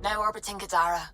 Now orbiting Gadara.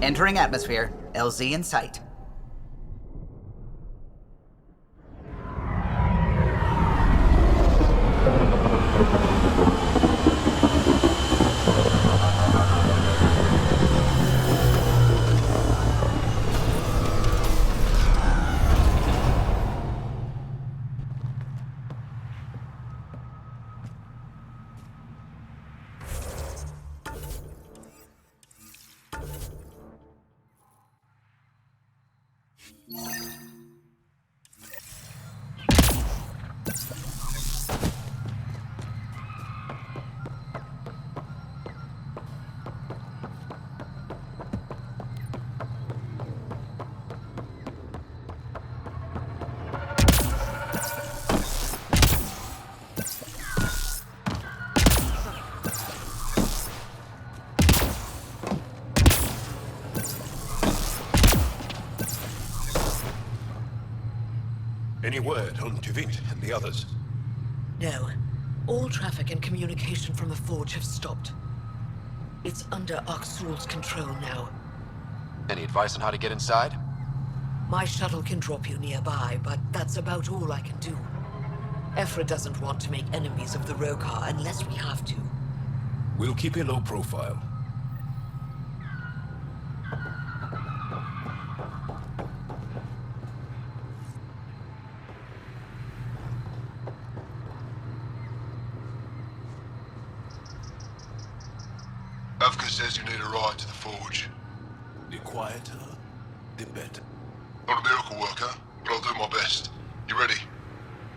Entering atmosphere. LZ in sight. Any word on Tuvint and the others? No. All traffic and communication from the Forge have stopped. It's under Arksul's control now. Any advice on how to get inside? My shuttle can drop you nearby, but that's about all I can do. Ephra doesn't want to make enemies of the Rokar unless we have to. We'll keep a low profile. Avka says you need a ride to the Forge. The quieter, the better. Not a miracle worker, but I'll do my best. You ready?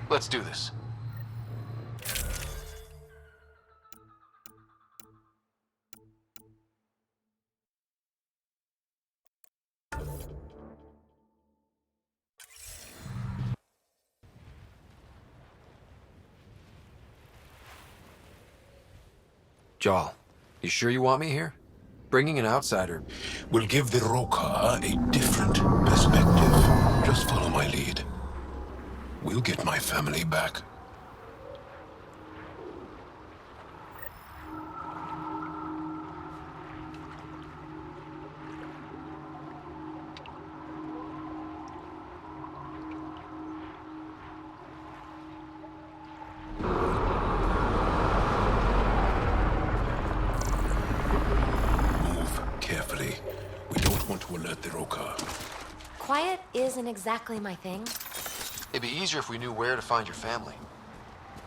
Let's do this. Jaal, you sure you want me here? Bringing an outsider Will give the Rokar a different perspective. Just follow my lead. We'll get my family back. Carefully. We don't want to alert the Rokar. Quiet isn't exactly my thing. It'd be easier if we knew where to find your family.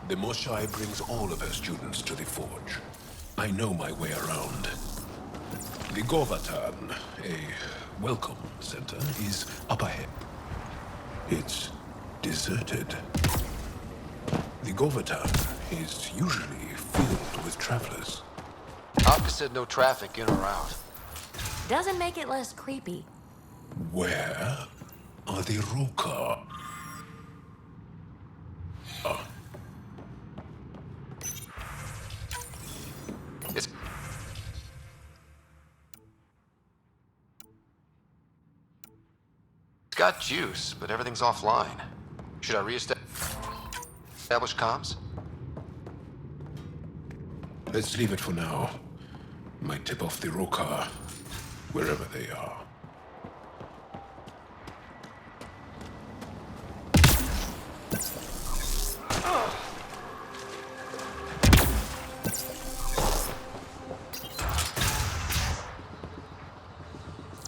The Moshai brings all of her students to the Forge. I know my way around. The Govatan, a welcome center, is up ahead. It's deserted. The Govatan is usually filled with travelers. Opka said no traffic in or out. Doesn't make it less creepy. Where are the Roka? It's got juice, but everything's offline. Should I reestablish comms? Let's leave it for now. Might tip off the Roka, wherever they are.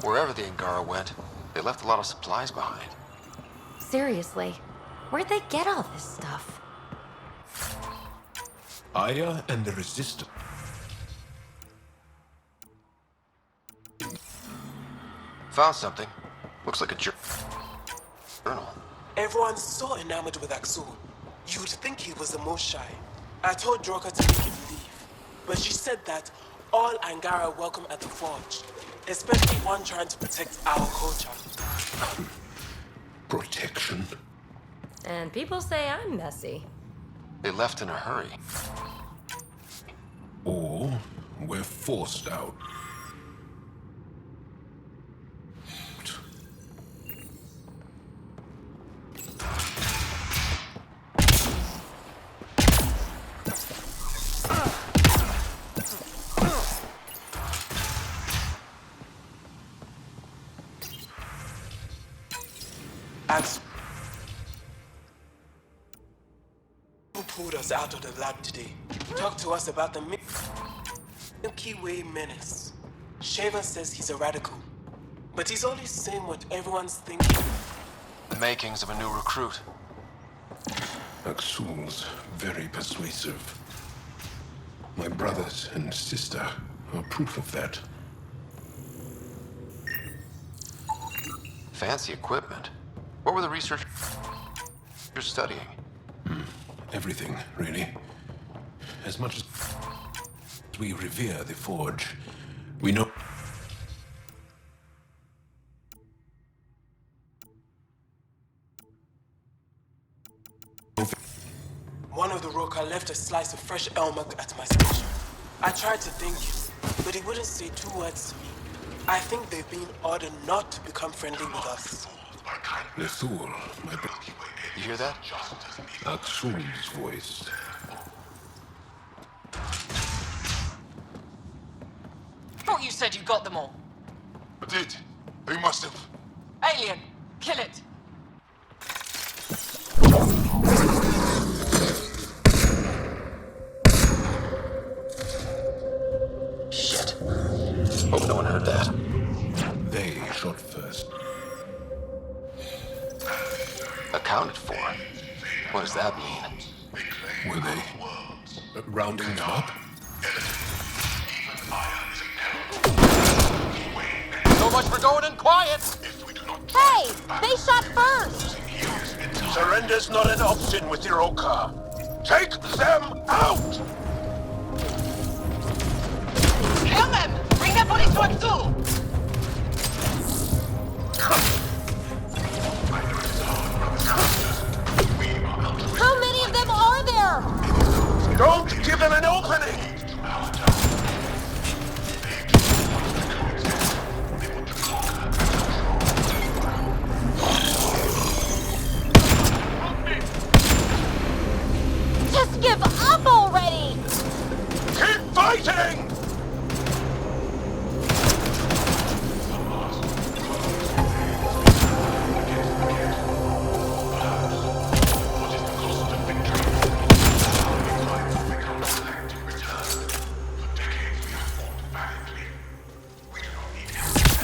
Wherever the Angara went, they left a lot of supplies behind. Seriously, where'd they get all this stuff? Aya and the Resistance. Found something. Looks like a journal. Everyone's so enamored with Aksul. You'd think he was the most shy. I told Droka to make him leave, but she said that all Angara welcome at the Forge, especially one trying to protect our culture. Protection. And people say I'm messy. They left in a hurry. Or we're forced out. As who pulled us out of the lab today, talked to us about the Milky Way menace. Shaver says he's a radical, but he's only saying what everyone's thinking. The makings of a new recruit. Aksul's very persuasive. My brothers and sister are proof of that. Fancy equipment. What were the researchers studying? Everything, really. As much as we revere the Forge, we know... One of the Roka left a slice of fresh elmuk at my station. I tried to thank him, but he wouldn't say 2 words to me. I think they've been ordered not to become friendly with us. Lethul, my brother. You hear that? Aksul's voice. Thought you said you got them all. I did. They must have. Alien, kill it. Shit. Hope no one heard that. They shot first. Accounted for? What does that mean? Were they rounding them up? So much for going in quiet! Hey! They shot first! Surrender's not an option with your Roka. Take them out! Kill them! Bring their bodies to Aksul! How many of them are there? Don't give them an opening! Just give up already! Keep fighting!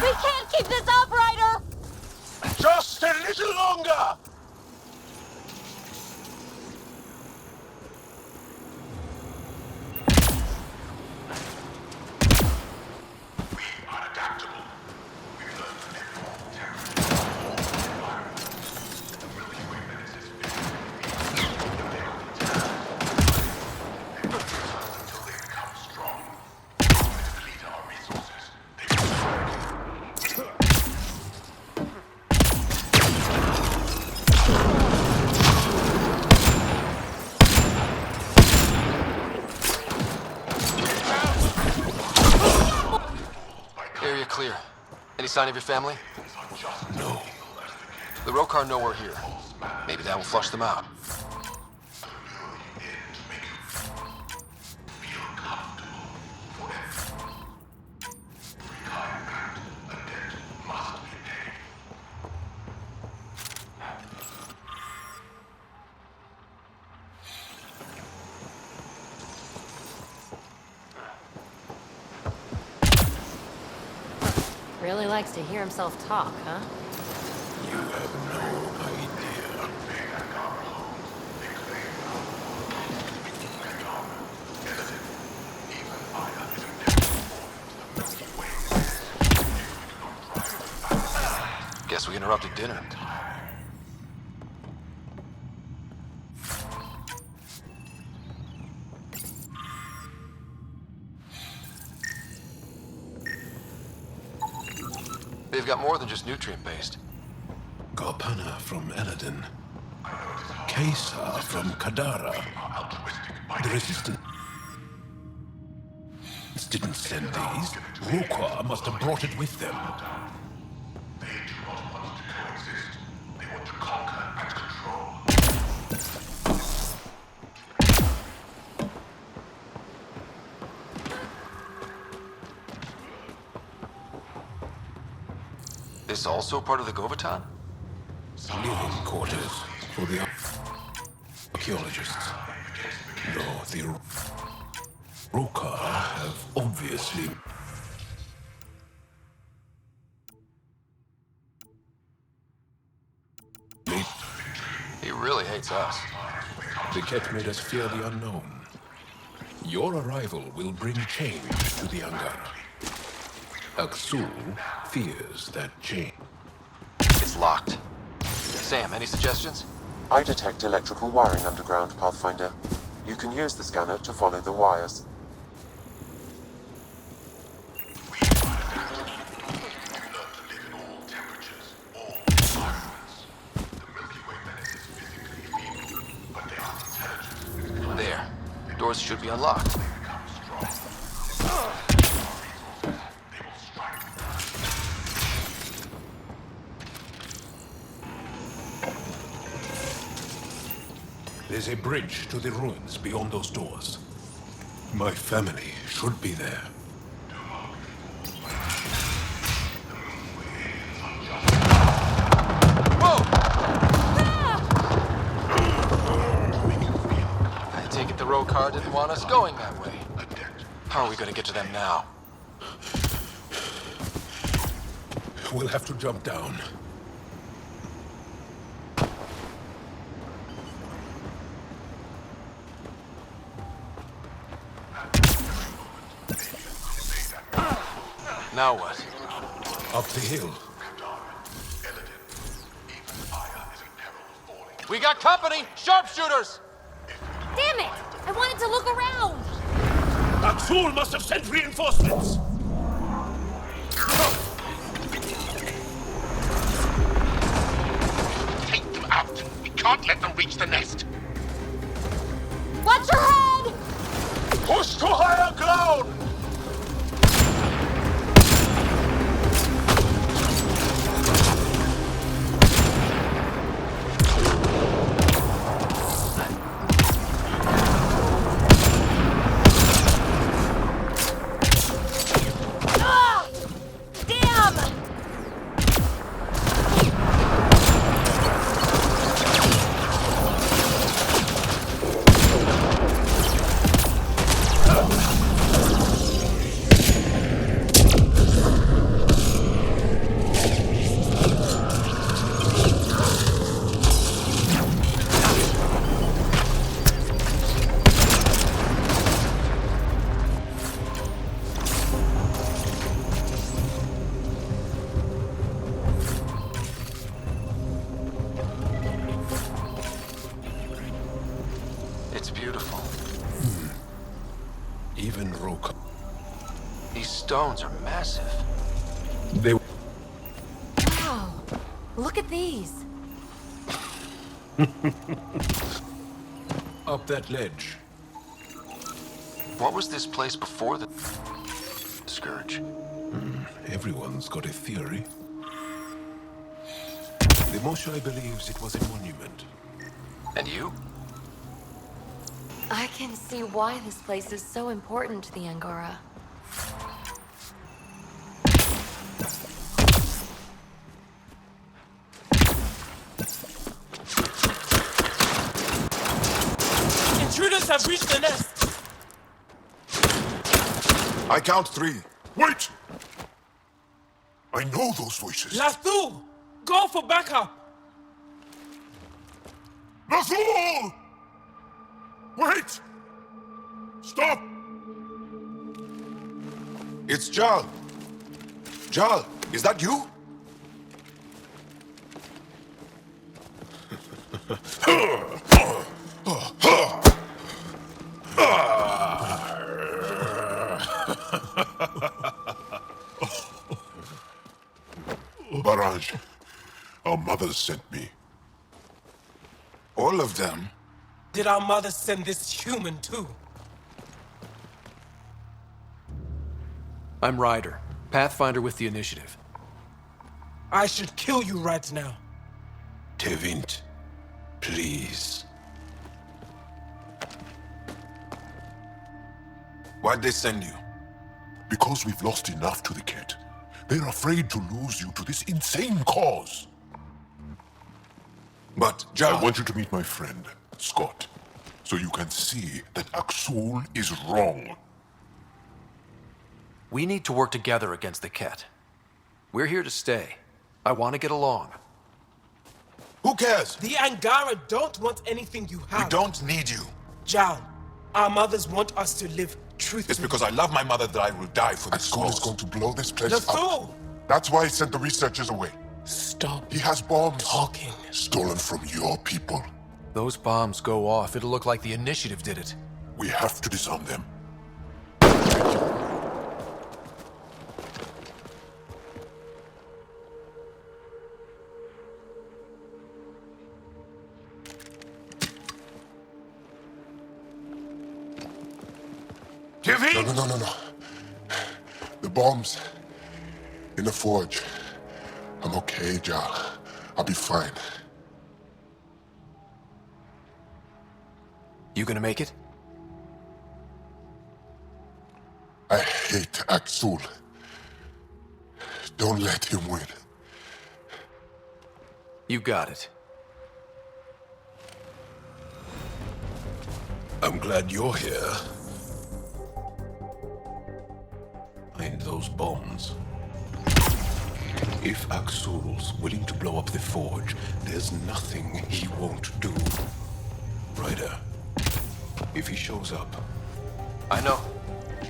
We can't keep this up, Ryder! Just a little longer! We are adaptable. We learn from it. sign of your family? No. The Rokar know we're here. Maybe that will flush them out. Really likes to hear himself talk, huh? You have no idea. Guess we interrupted dinner. They've got more than just nutrient-based. Garpana from Eladin. Kesa from Kadara. The Resistance didn't send these. Rokar must have brought it with them. They do not want to coexist. They want to conquer and control. This also part of the Govatan? Living quarters for the archaeologists. Though the Rokar have obviously... He really hates us. The Ket made us fear the unknown. Your arrival will bring change to the Angara. Aksul fears that change. It's locked. Sam, any suggestions? I detect electrical wiring underground, Pathfinder. You can use the scanner to follow the wires. There. Doors should be unlocked. There's a bridge to the ruins beyond those doors. My family should be there. Whoa! I take it the Rokar didn't want us going that way. How are we going to get to them now? We'll have to jump down. Now what? Up the hill. We got company! Sharpshooters! Damn it! I wanted to look around! Aksul must have sent reinforcements! Take them out. We can't let them reach the nest. Watch your head! Push to higher ground! It's beautiful. Even Rokar. These stones are massive. They Wow. Look at these. up that ledge. What was this place before the Scourge? A Everyone's got a theory. The Moshai believes it was a monument. And you? I can see why this place is so important to the Angara. Intruders have reached the nest. I count 3. Wait! I know those voices. Lathul! Go for backup! Lathul! Wait! Stop! It's Jaal. Jaal, is that you? Barrage, our mothers sent me. All of them? Did our mother send this human too? I'm Ryder, Pathfinder with the Initiative. I should kill you right now. Tevint, please. Why'd they send you? Because we've lost enough to the Ket. They're afraid to lose you to this insane cause. But, Jaal, I want you to meet my friend, Scott, so you can see that Aksul is wrong. We need to work together against the Ket. We're here to stay. I want to get along. Who cares? The Angara don't want anything you have. We don't need you. Jaal, our mothers want us to live truthfully. It's because I love my mother that I will die for this cause. Is going to blow this place Lathul! up. That's why he sent the researchers away. Stop. He has bombs. Talking. Stolen from your people. Those bombs go off, it'll look like the Initiative did it. We have to disarm them. No. The bombs in the forge. I'm okay, Jaal. I'll be fine. You gonna make it? I hate Aksul. Don't let him win. You got it. I'm glad you're here. Find those bombs. If Aksul's willing to blow up the forge, there's nothing he won't do. Ryder, if he shows up... I know.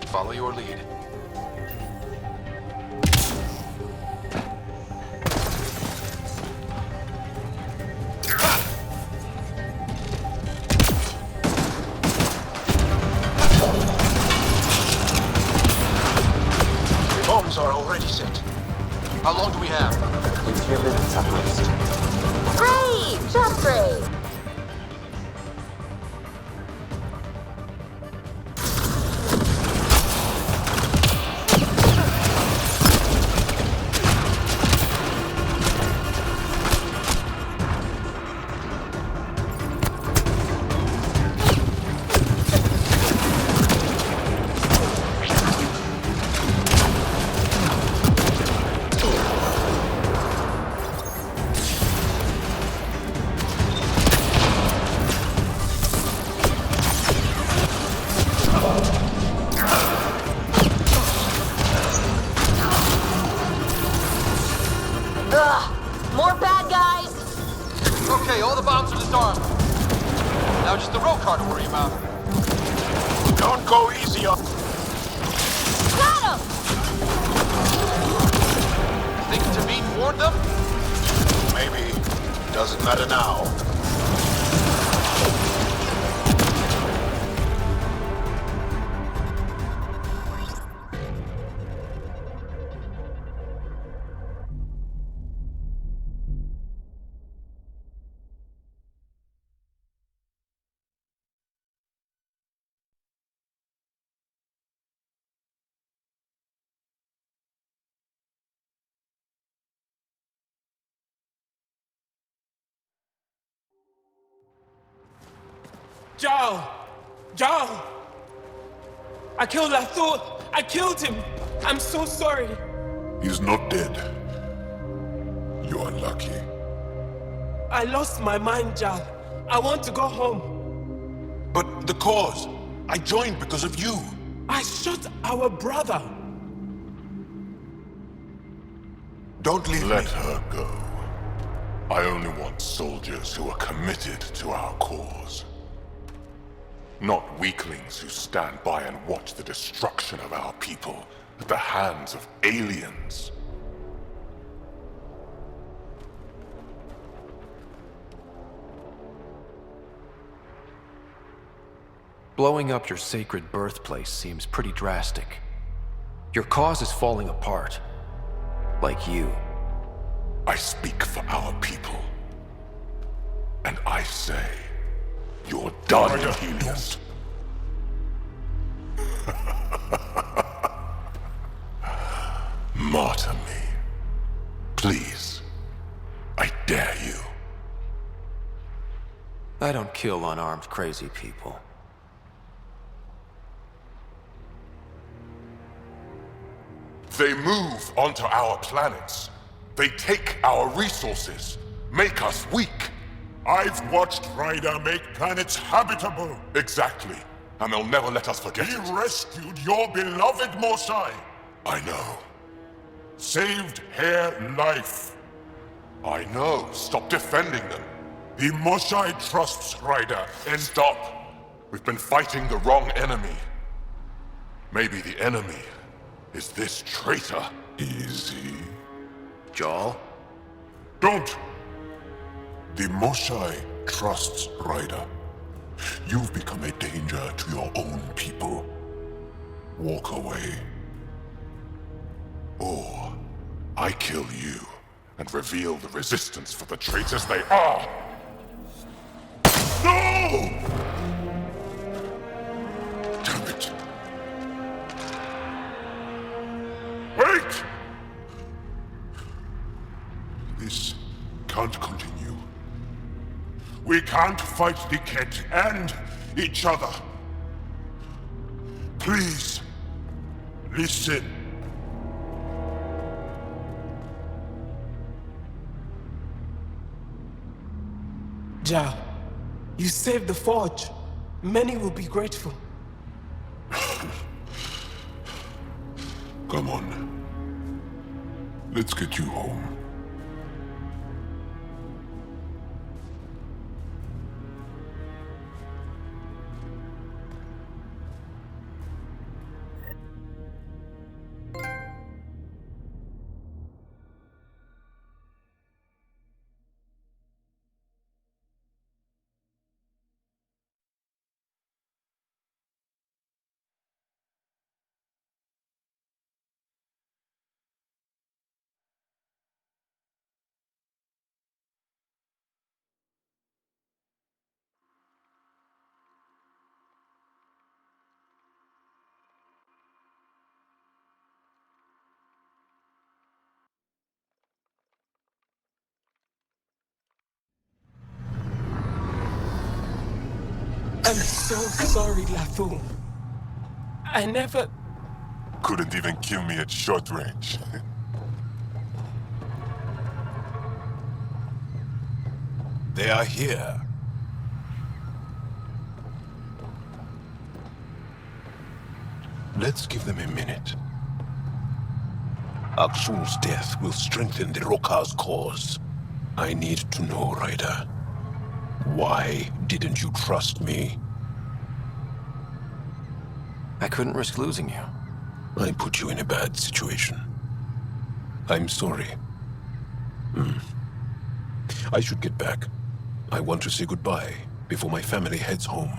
Follow your lead. Bombs are already set. How long do we have? In 2 minutes at least. Great! Just great! More bad guys! Okay, all the bombs are disarmed. Now just the road car to worry about. Don't go easy on... Got him! Think Tevint warned them? Maybe. Doesn't matter now. Jaal! Jaal! I killed Lathul! I killed him! I'm so sorry! He's not dead. You're unlucky. I lost my mind, Jaal. I want to go home. But the cause! I joined because of you! I shot our brother! Don't leave me. Let her go. I only want soldiers who are committed to our cause. Not weaklings who stand by and watch the destruction of our people at the hands of aliens. Blowing up your sacred birthplace seems pretty drastic. Your cause is falling apart. Like you. I speak for our people. And I say, you're done, Helios. Martyr me. Please. I dare you. I don't kill unarmed crazy people. They move onto our planets. They take our resources, make us weak. I've watched Ryder make planets habitable. Exactly. And they'll never let us forget it. He rescued your beloved Mosai. I know. Saved her life. I know. Stop defending them. The Mosai trusts Ryder. And stop. We've been fighting the wrong enemy. Maybe the enemy is this traitor. Easy. Jaal? Don't! The Mosai trusts Ryder. You've become a danger to your own people. Walk away. Or I kill you and reveal the resistance for the traitors they are. No! Damn it. Wait! This can't continue. We can't fight the Ket and each other. Please, listen. Jaal, you saved the Forge. Many will be grateful. Come on. Let's get you home. I'm so sorry, Lathul. I never... Couldn't even kill me at short range. They are here. Let's give them a minute. Aksul's death will strengthen the Rokar's cause. I need to know, Ryder. Why didn't you trust me? I couldn't risk losing you. I put you in a bad situation. I'm sorry. I should get back. I want to say goodbye before my family heads home.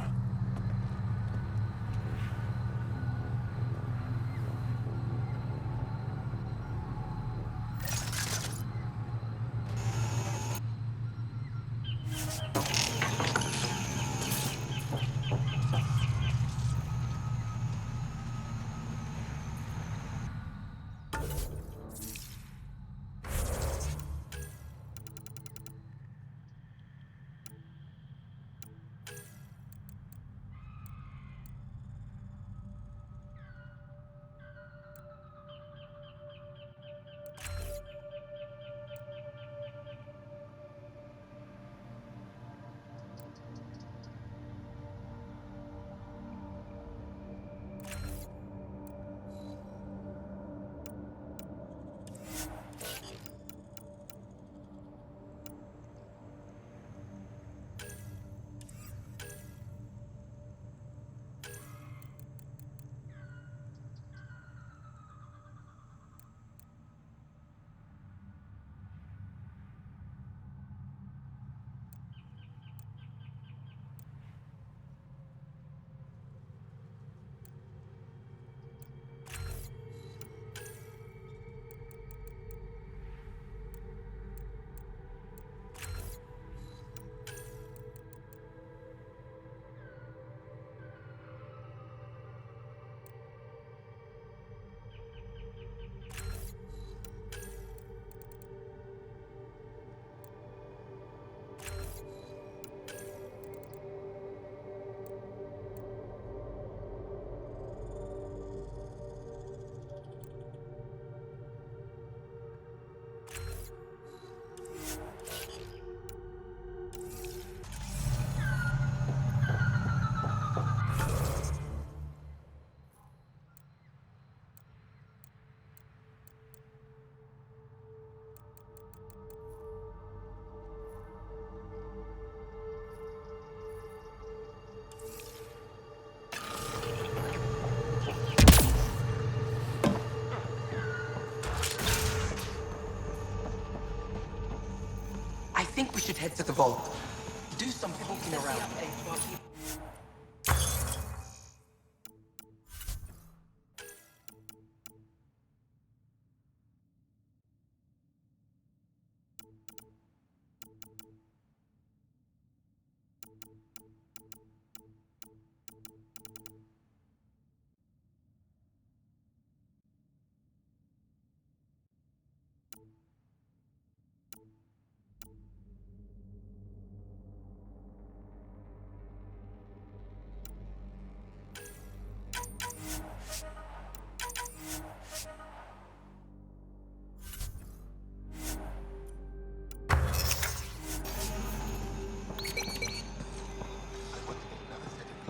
head to the vault. Do some poking around.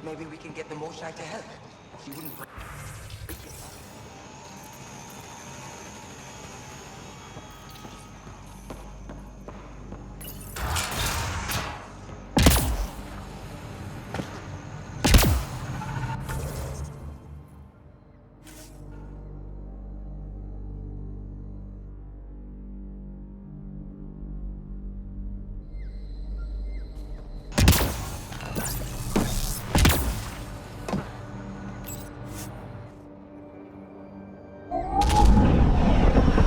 Maybe we can get the Moshai to help. She wouldn't break it.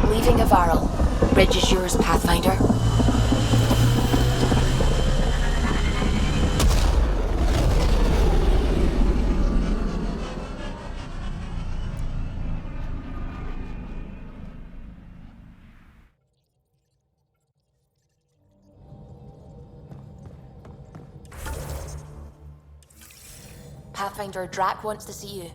Leaving Avaril. Bridge is yours, Pathfinder. Pathfinder, Drack wants to see you.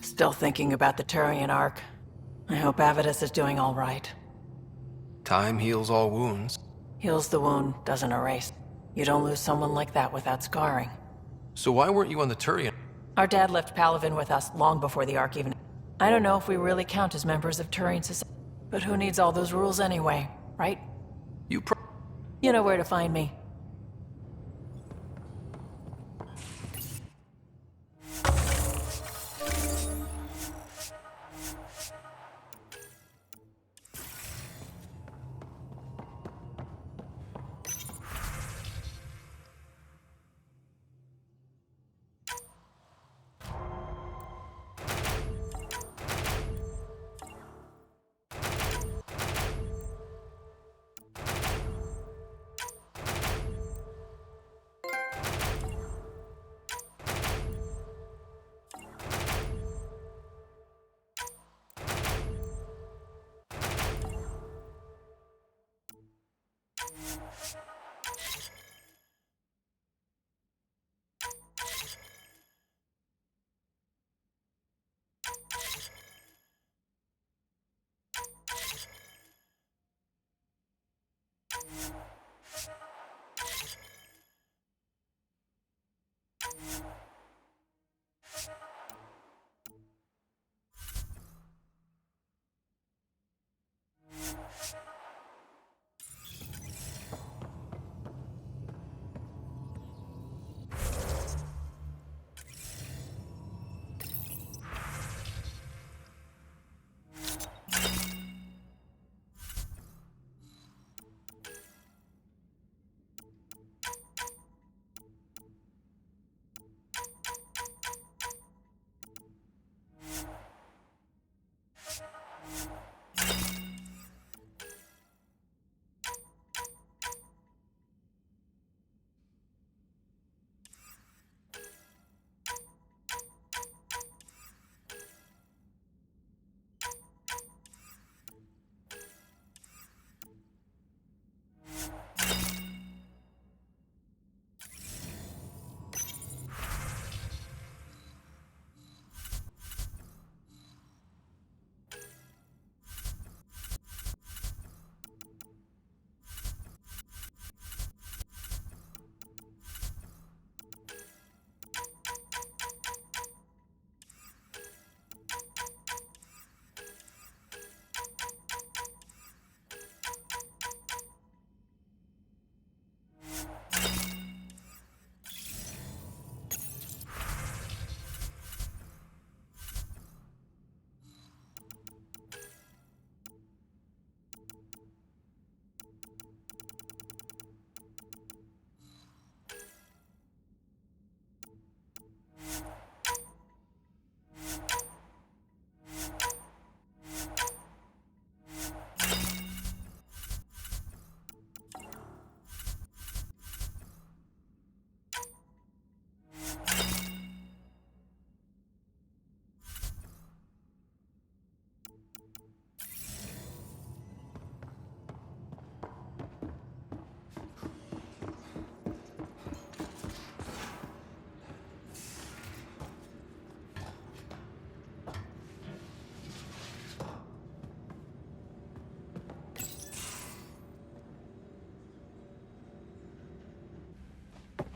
Still thinking about the Turian Ark. I hope Avidus is doing all right. Time heals all wounds. Heals the wound, doesn't erase. You don't lose someone like that without scarring. So why weren't you on the Turian? Our dad left Palavin with us long before the Ark even... I don't know if we really count as members of Turian society. But who needs all those rules anyway, right? You know where to find me.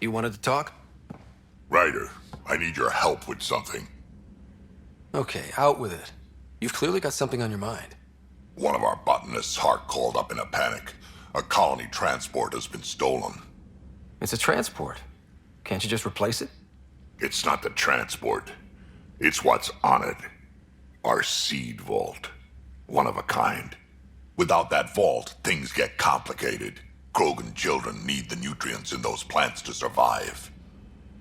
You wanted to talk? Ryder, I need your help with something. Okay, out with it. You've clearly got something on your mind. One of our botanists, Hark, called up in a panic. A colony transport has been stolen. It's a transport. Can't you just replace it? It's not the transport. It's what's on it. Our seed vault. One of a kind. Without that vault, things get complicated. Krogan children need the nutrients in those plants to survive.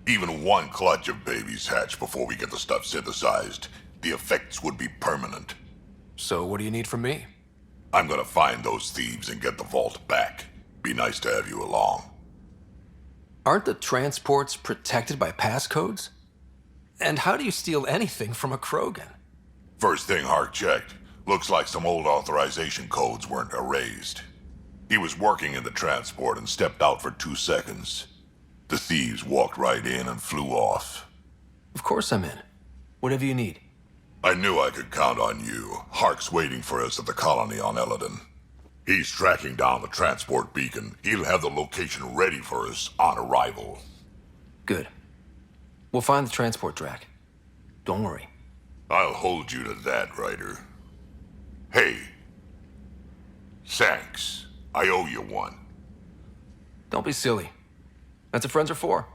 Even one clutch of babies hatch before we get the stuff synthesized. The effects would be permanent. So what do you need from me? I'm gonna find those thieves and get the vault back. Be nice to have you along. Aren't the transports protected by passcodes? And how do you steal anything from a Krogan? First thing Hark checked. Looks like some old authorization codes weren't erased. He was working in the transport and stepped out for 2 seconds. The thieves walked right in and flew off. Of course I'm in. Whatever you need. I knew I could count on you. Hark's waiting for us at the colony on Eladon. He's tracking down the transport beacon. He'll have the location ready for us on arrival. Good. We'll find the transport, Drack. Don't worry. I'll hold you to that, Ryder. Hey. Thanks. I owe you one. Don't be silly. That's what friends are for.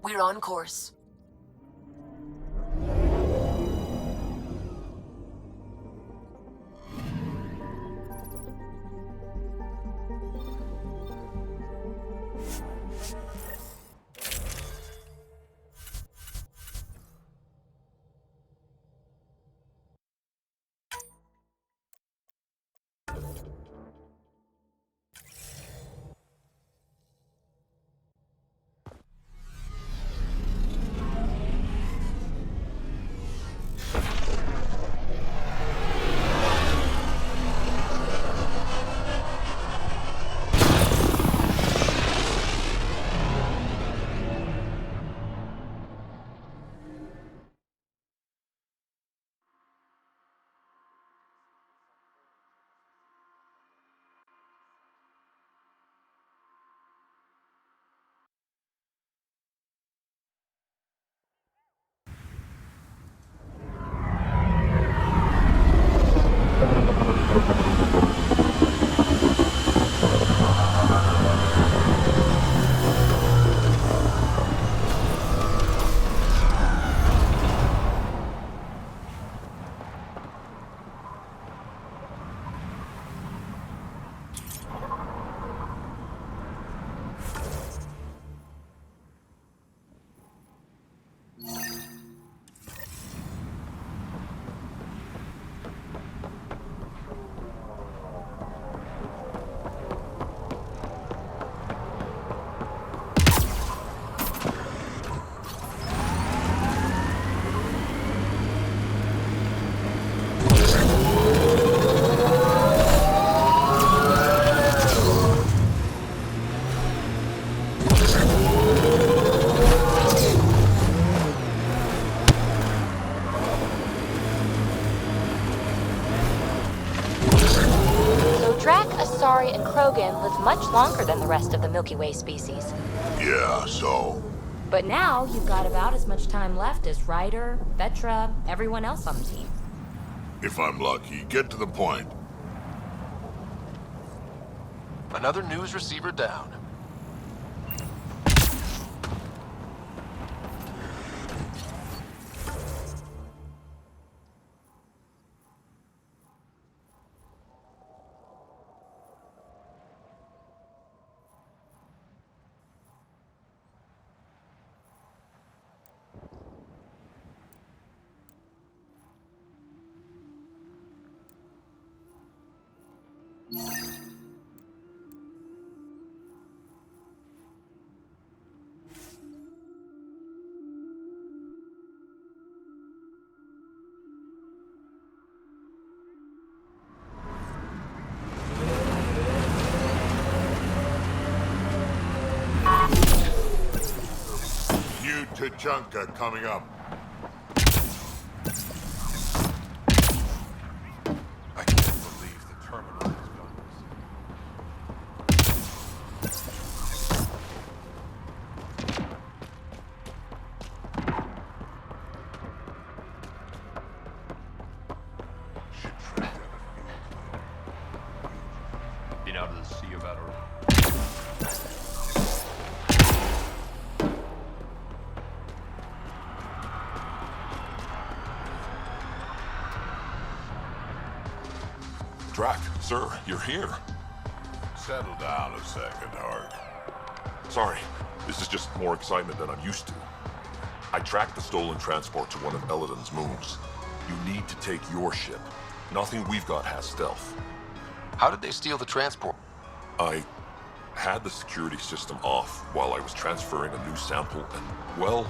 We're on course. Drack, Asari, and Krogan live much longer than the rest of the Milky Way species. Yeah, so? But now you've got about as much time left as Ryder, Vetra, everyone else on the team. If I'm lucky, get to the point. Another news receiver down. New Tachanka coming up. I can't believe the terminal has done this. Ship tracked everything. Been out of the sea about her. Drack, sir, you're here. Settle down a second, Ark. Sorry, this is just more excitement than I'm used to. I tracked the stolen transport to one of Eladon's moons. You need to take your ship. Nothing we've got has stealth. How did they steal the transport? I had the security system off while I was transferring a new sample and, well,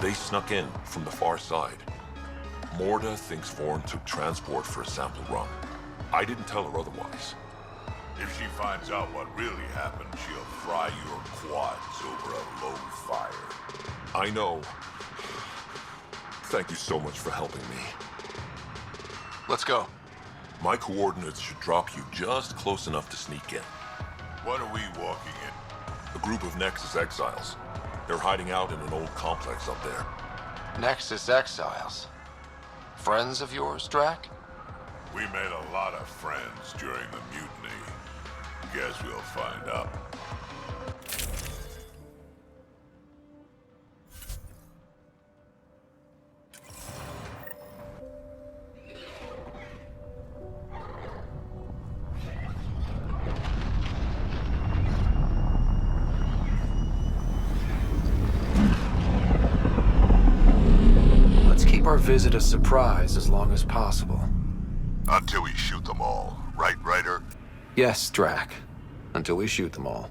they snuck in from the far side. Morda thinks Vorn took transport for a sample run. I didn't tell her otherwise. If she finds out what really happened, she'll fry your quads over a low fire. I know. Thank you so much for helping me. Let's go. My coordinates should drop you just close enough to sneak in. What are we walking in? A group of Nexus exiles. They're hiding out in an old complex up there. Nexus exiles. Friends of yours, Drack? We made a lot of friends during the mutiny. Guess we'll find out. our visit a surprise as long as possible. Until we shoot them all, right, Ryder? Yes, Drack. Until we shoot them all.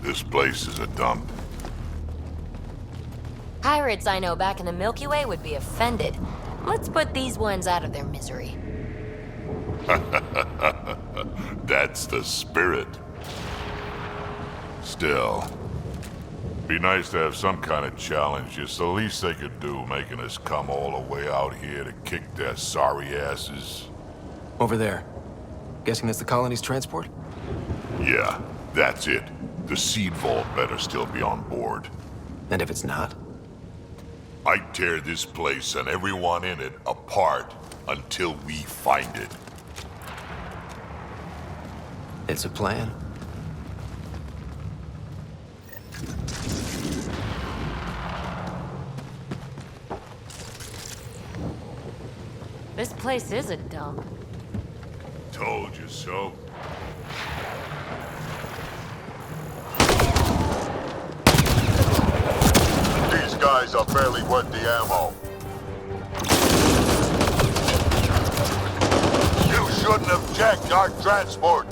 This place is a dump. Pirates I know back in the Milky Way would be offended. Let's put these ones out of their misery. That's the spirit. Still, be nice to have some kind of challenge. It's the least they could do, making us come all the way out here to kick their sorry asses. Over there. Guessing that's the colony's transport? Yeah, that's it. The seed vault better still be on board. And if it's not? I'd tear this place and everyone in it apart until we find it. It's a plan. This place is a dump. Told you so. These guys are barely worth the ammo. You shouldn't have checked our transport.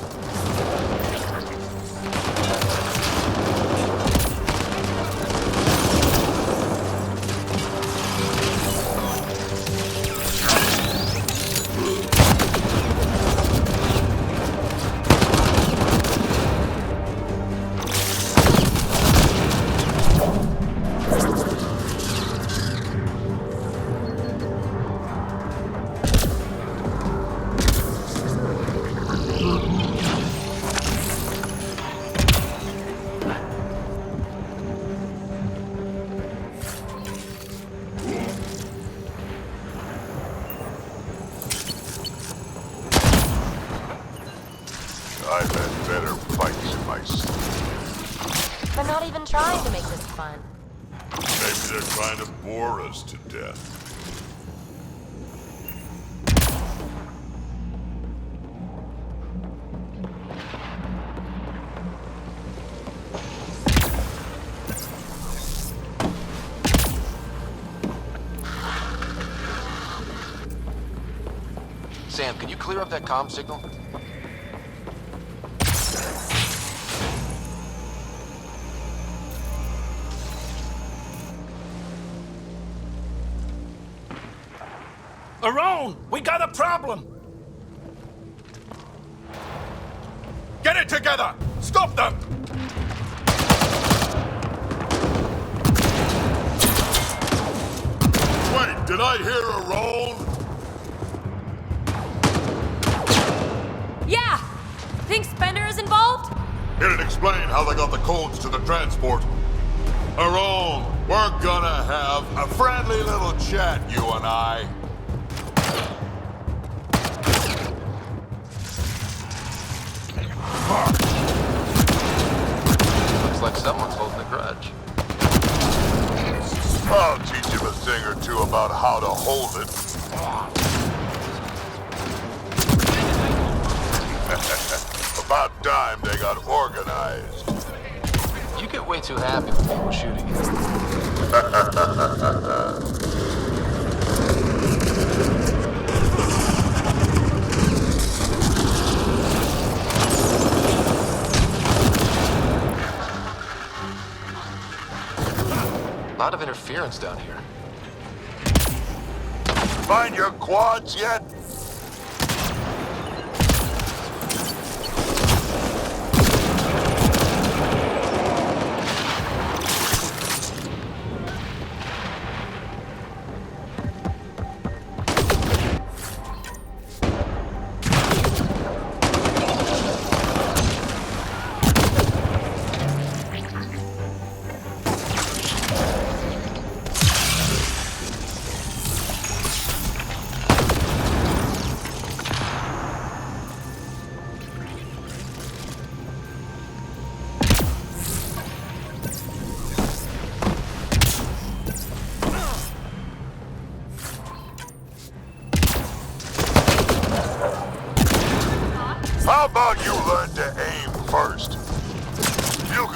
I've had better fights in my sleep. They're not even trying to make this fun. Maybe they're trying to bore us to death. Sam, can you clear up that comm signal? Around! We got a problem! Get it together! Stop them! Wait, did I hear a roll? Yeah! Think Spender is involved? It'd explain how they got the codes to the transport. Aron, we're gonna have a friendly little chat, you and I. Looks like someone's holding a grudge. I'll teach him a thing or two about how to hold it. About time they got organized. You get way too happy with people shooting you. A lot of interference down here. Find your quads yet?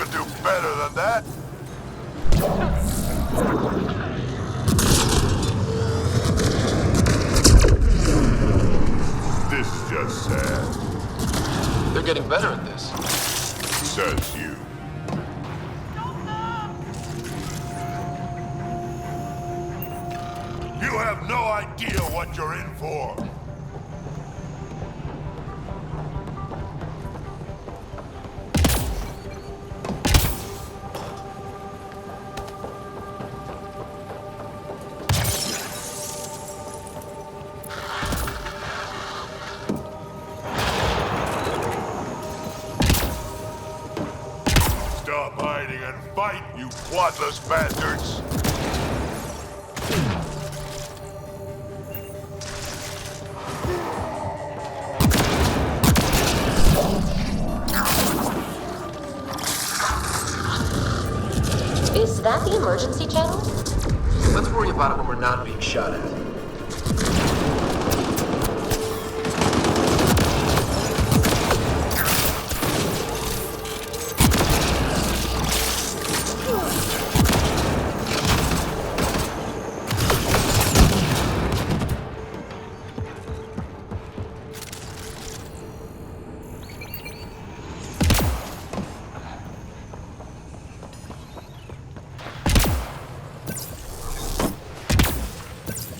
could do better than that. This is just sad. They're getting better at this. Says you. You have no idea what you're in for. Stop hiding and fight, you bloodless bastards! Is that the emergency channel? Let's worry about it when we're not being shot at.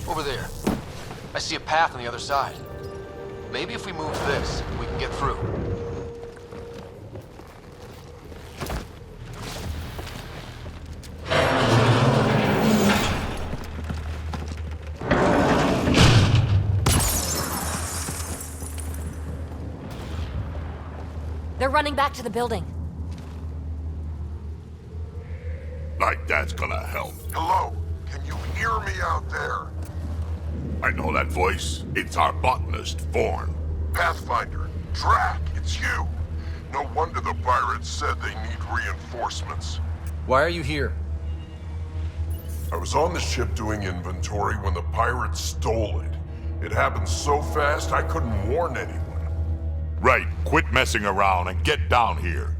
Over there. I see a path on the other side. Maybe if we move this, we can get through. They're running back to the building. Like that's gonna help. Hello? Can you hear me out there? I know that voice. It's our botanist, Vorn. Pathfinder, Drack, it's you. No wonder the pirates said they need reinforcements. Why are you here? I was on the ship doing inventory when the pirates stole it. It happened so fast I couldn't warn anyone. Right, quit messing around and get down here.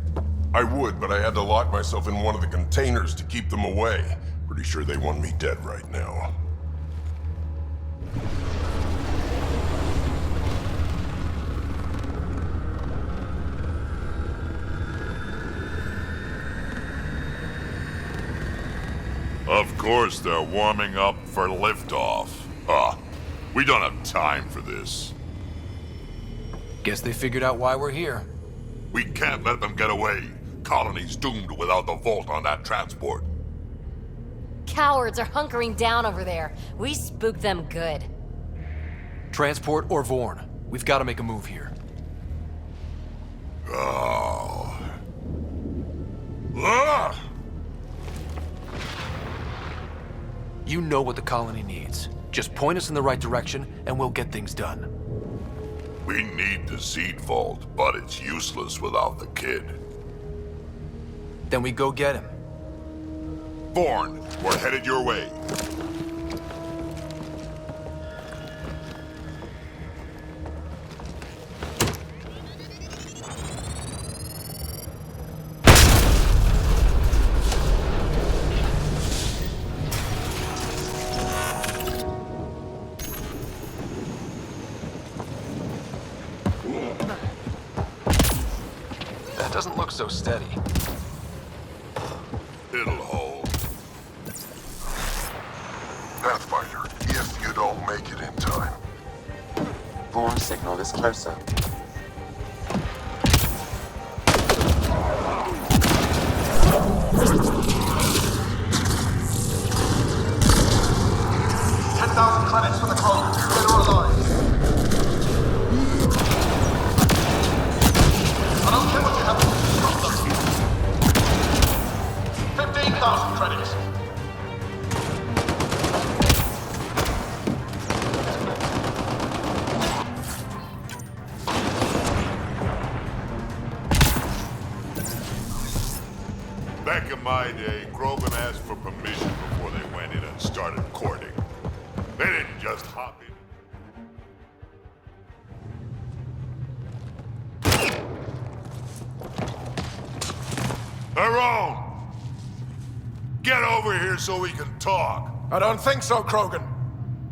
I would, but I had to lock myself in one of the containers to keep them away. Pretty sure they want me dead right now. Of course they're warming up for liftoff. We don't have time for this. Guess they figured out why we're here. We can't let them get away. Colony's doomed without the vault on that transport. Cowards are hunkering down over there. We spooked them good. Transport or Vorn. We've got to make a move here. Oh. Ah! You know what the colony needs. Just point us in the right direction, and we'll get things done. We need the seed vault, but it's useless without the kid. Then we go get him. Vorn, we're headed your way. That doesn't look so steady. It'll hold. Pathfinder, if you don't make it in time. Vorn signal is closer. Credits for the Krogan. Dead or alive. I don't care what you have to do to stop them. 15,000 credits. Back in my day, Krogan asked for permission before they went in and started courting. They didn't just hop in. Around! Get over here so we can talk. I don't think so, Krogan.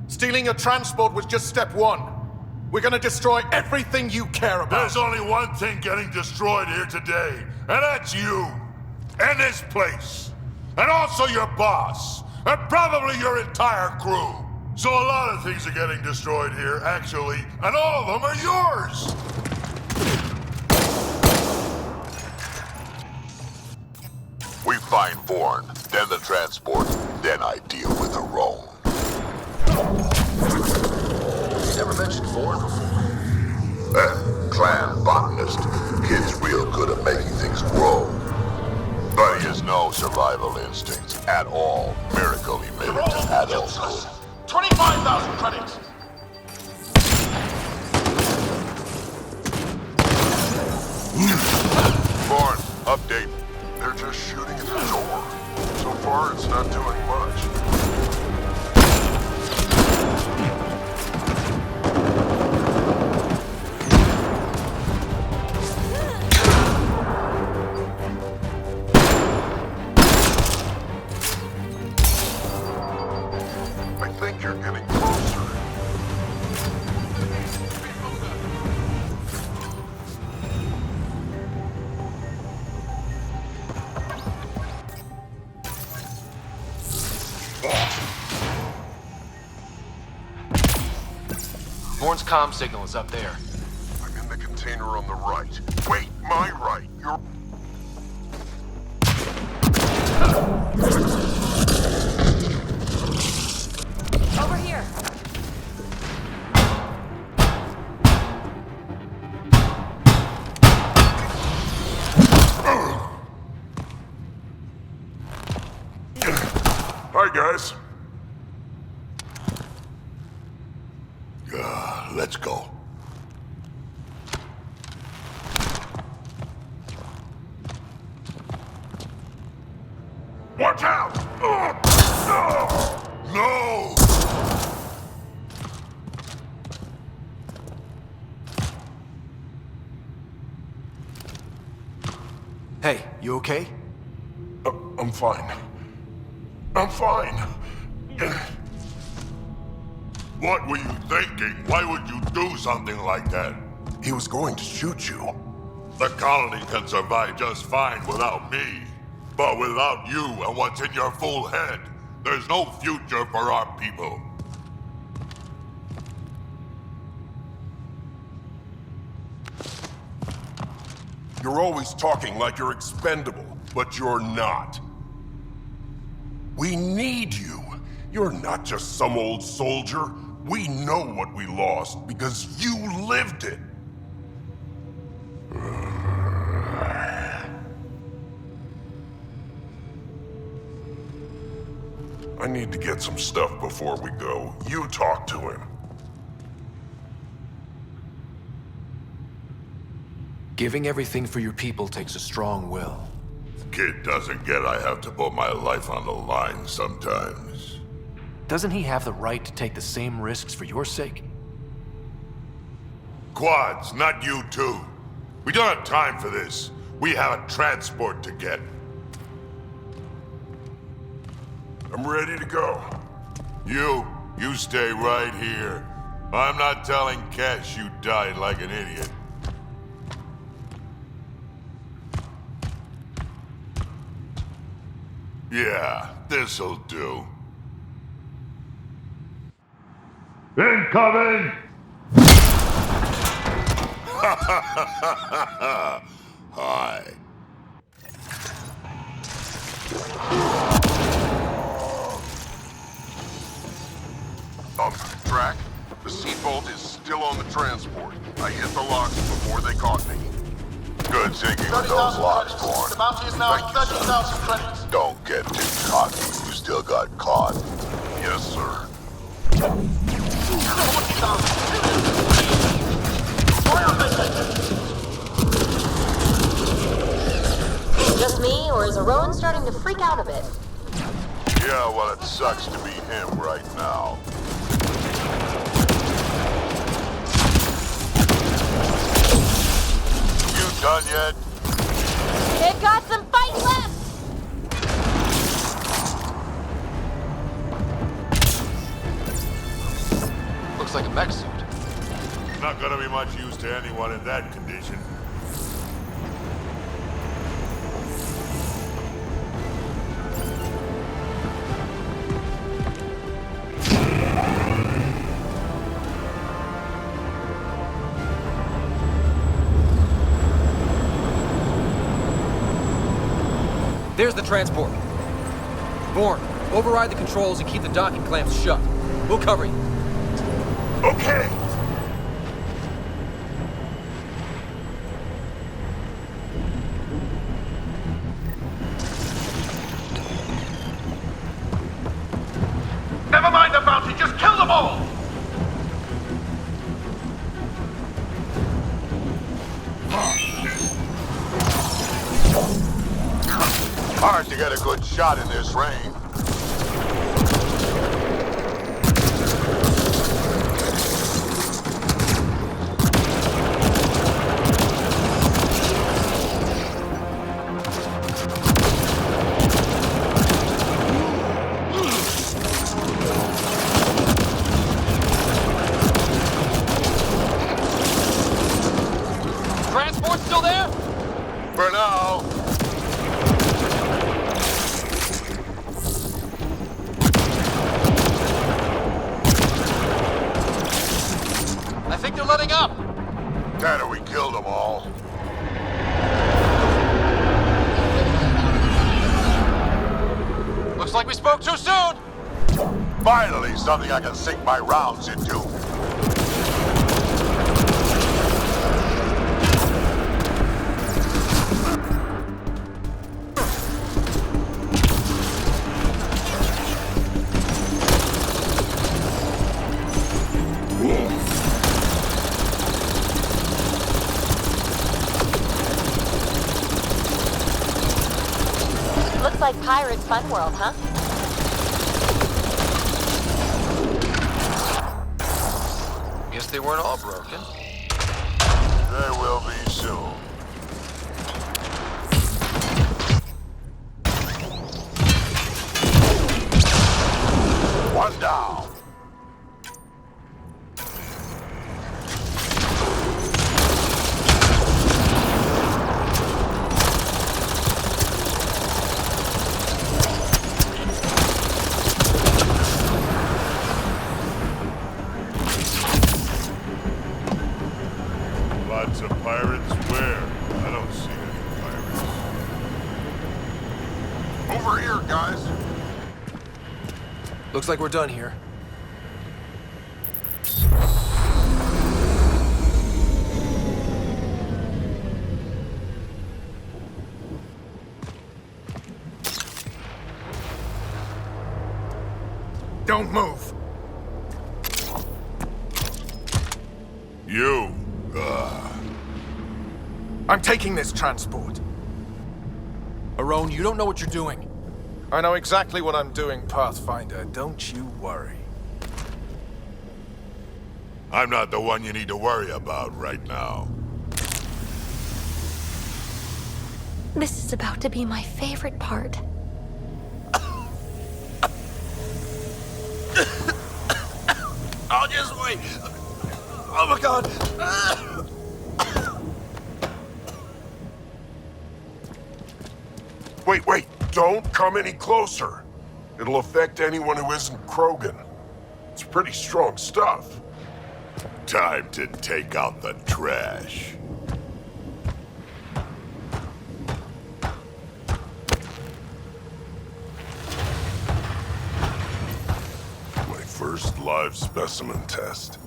Stealing a transport was just step one. We're gonna destroy everything you care about. There's only one thing getting destroyed here today, and that's you. And this place. And also your boss. And probably your entire crew. So a lot of things are getting destroyed here, actually, and all of them are yours! We find Vorn, then the transport, then I deal with the Rome. You never mentioned Vorn before. Clan botanist. Kid's real good at making things grow. But he has no survival instincts at all. Miracle he made it to adulthood. 25,000 credits! Vorn, update. They're just shooting at the door. So far, it's not doing much. I think you're getting closer. Vorn's comm signal is up there. I'm in the container on the right. Wait, my right. You're... Over here. Hi, guys. Let's go. Watch out! No! Hey, you okay? I'm fine. I'm fine. What were you thinking? Why would you do something like that? He was going to shoot you. The colony can survive just fine without me. But without you and what's in your full head, there's no future for our people. You're always talking like you're expendable, but you're not. We need you. You're not just some old soldier. We know what we lost because you lived it. I need to get some stuff before we go. You talk to him. Giving everything for your people takes a strong will. Kid doesn't get I have to put my life on the line sometimes. Doesn't he have the right to take the same risks for your sake? Quads, not you two. We don't have time for this. We have a transport to get. I'm ready to go. You stay right here. I'm not telling Cash you died like an idiot. Yeah, this'll do. Incoming! Hi. Drack, the seatbolt is still on the transport. I hit the locks before they caught me. Good thinking with those locks, Gorn. The bounty is now 30,000 credits. Don't get too cocky. You still got caught. Yes, sir. 40,000. Just me, or is Rowan starting to freak out a bit? Yeah, well, it sucks to be him right now. You done yet? It got some fight left! looks like a mech suit. Not gonna be much use to anyone in that condition. There's the transport. Bourne, override the controls and keep the docking clamps shut. We'll cover you. Okay! Never mind the bounty, just kill them all! Hard to get a good shot in this rain. Transport still there? For now. I think they're letting up. Tanner, we killed them all. Looks like we spoke too soon. Finally, something I can sink my rounds into. Looks like Pirates Fun World, huh? Guess they weren't all broken. They will be soon. One down. Lots of pirates? Where? I don't see any pirates. Over here, guys. Looks like we're done here. Don't move. You. I'm taking this transport. Arone, you don't know what you're doing. I know exactly what I'm doing, Pathfinder. Don't you worry. I'm not the one you need to worry about right now. This is about to be my favorite part. I'll just wait. Oh my god. Wait, don't come any closer. It'll affect anyone who isn't Krogan. It's pretty strong stuff. Time to take out the trash. My first live specimen test.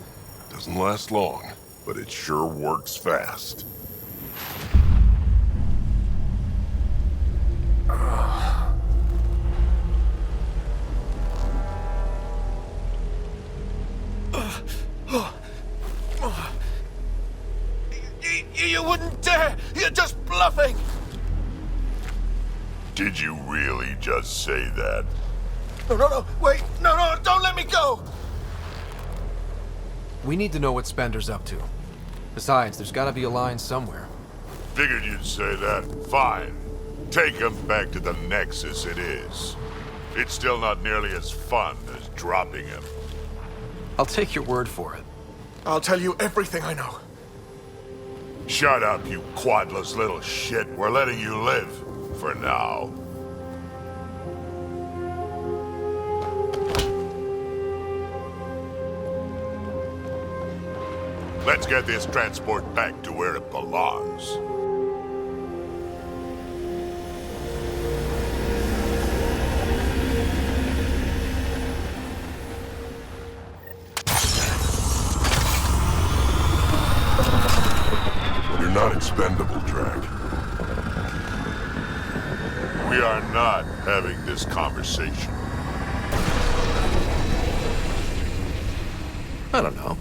Doesn't last long, but it sure works fast. You wouldn't dare! You're just bluffing! Did you really just say that? No, wait! No, don't let me go! We need to know what Spender's up to. Besides, there's gotta be a line somewhere. Figured you'd say that. Fine. Take him back to the Nexus it is. It's still not nearly as fun as dropping him. I'll take your word for it. I'll tell you everything I know. Shut up, you quadless little shit. We're letting you live. For now. Let's get this transport back to where it belongs. You're not expendable, Drack. We are not having this conversation. I don't know.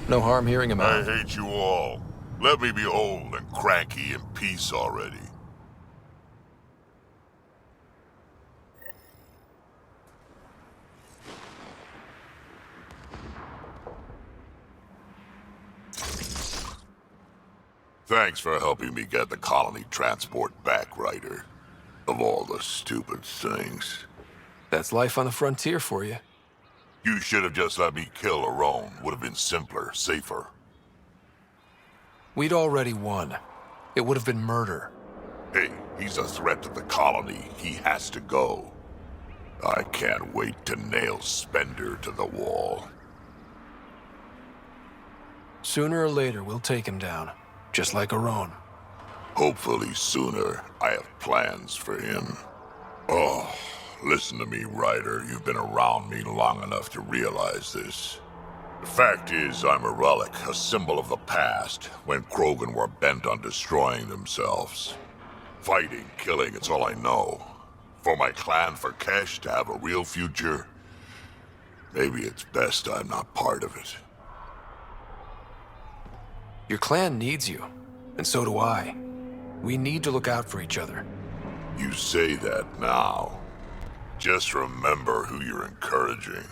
No harm hearing him out. I hate you all. Let me be old and cranky in peace already. Thanks for helping me get the colony transport back, Ryder. Of all the stupid things. That's life on the frontier for you. You should have just let me kill Aron. Would have been simpler, safer. We'd already won. It would have been murder. Hey, he's a threat to the colony. He has to go. I can't wait to nail Spender to the wall. Sooner or later, we'll take him down. Just like Aron. Hopefully sooner. I have plans for him. Oh, listen to me, Ryder. You've been around me long enough to realize this. The fact is, I'm a relic, a symbol of the past, when Krogan were bent on destroying themselves. Fighting, killing, it's all I know. For my clan, for Kesh to have a real future, maybe it's best I'm not part of it. Your clan needs you, and so do I. We need to look out for each other. You say that now. Just remember who you're encouraging.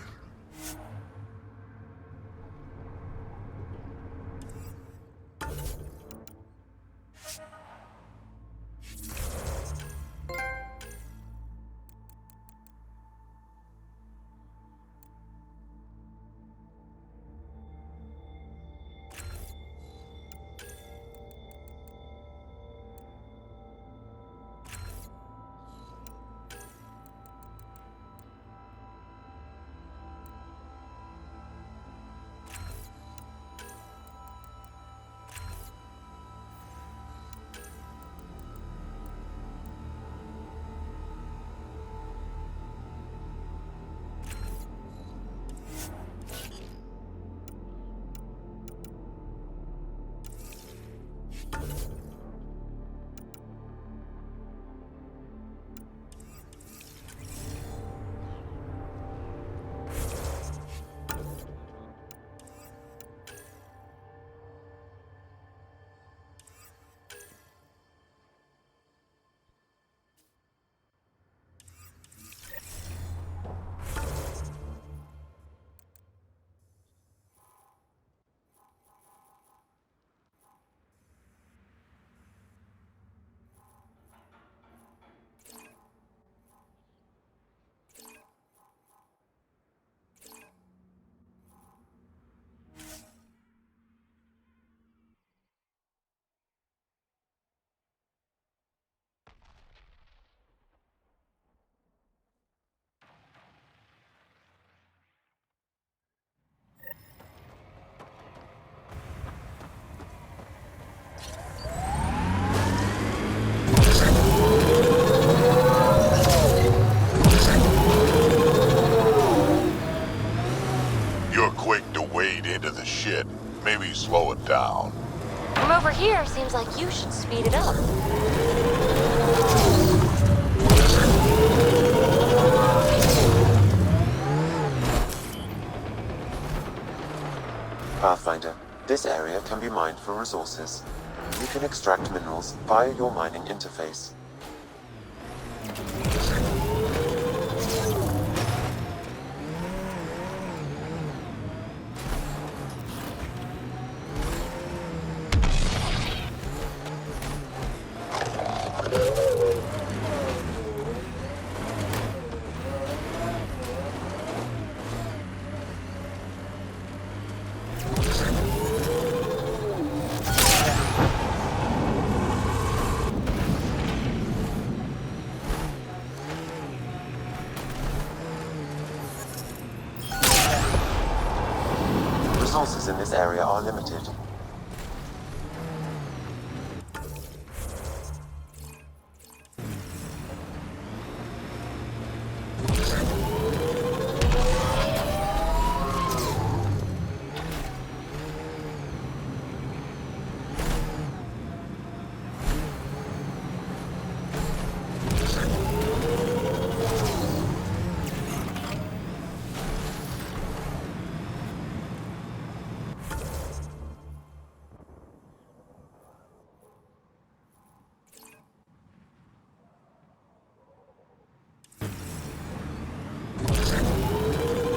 Maybe slow it down. From over here, seems like you should speed it up. Pathfinder, this area can be mined for resources. You can extract minerals via your mining interface. resources in this area are limited.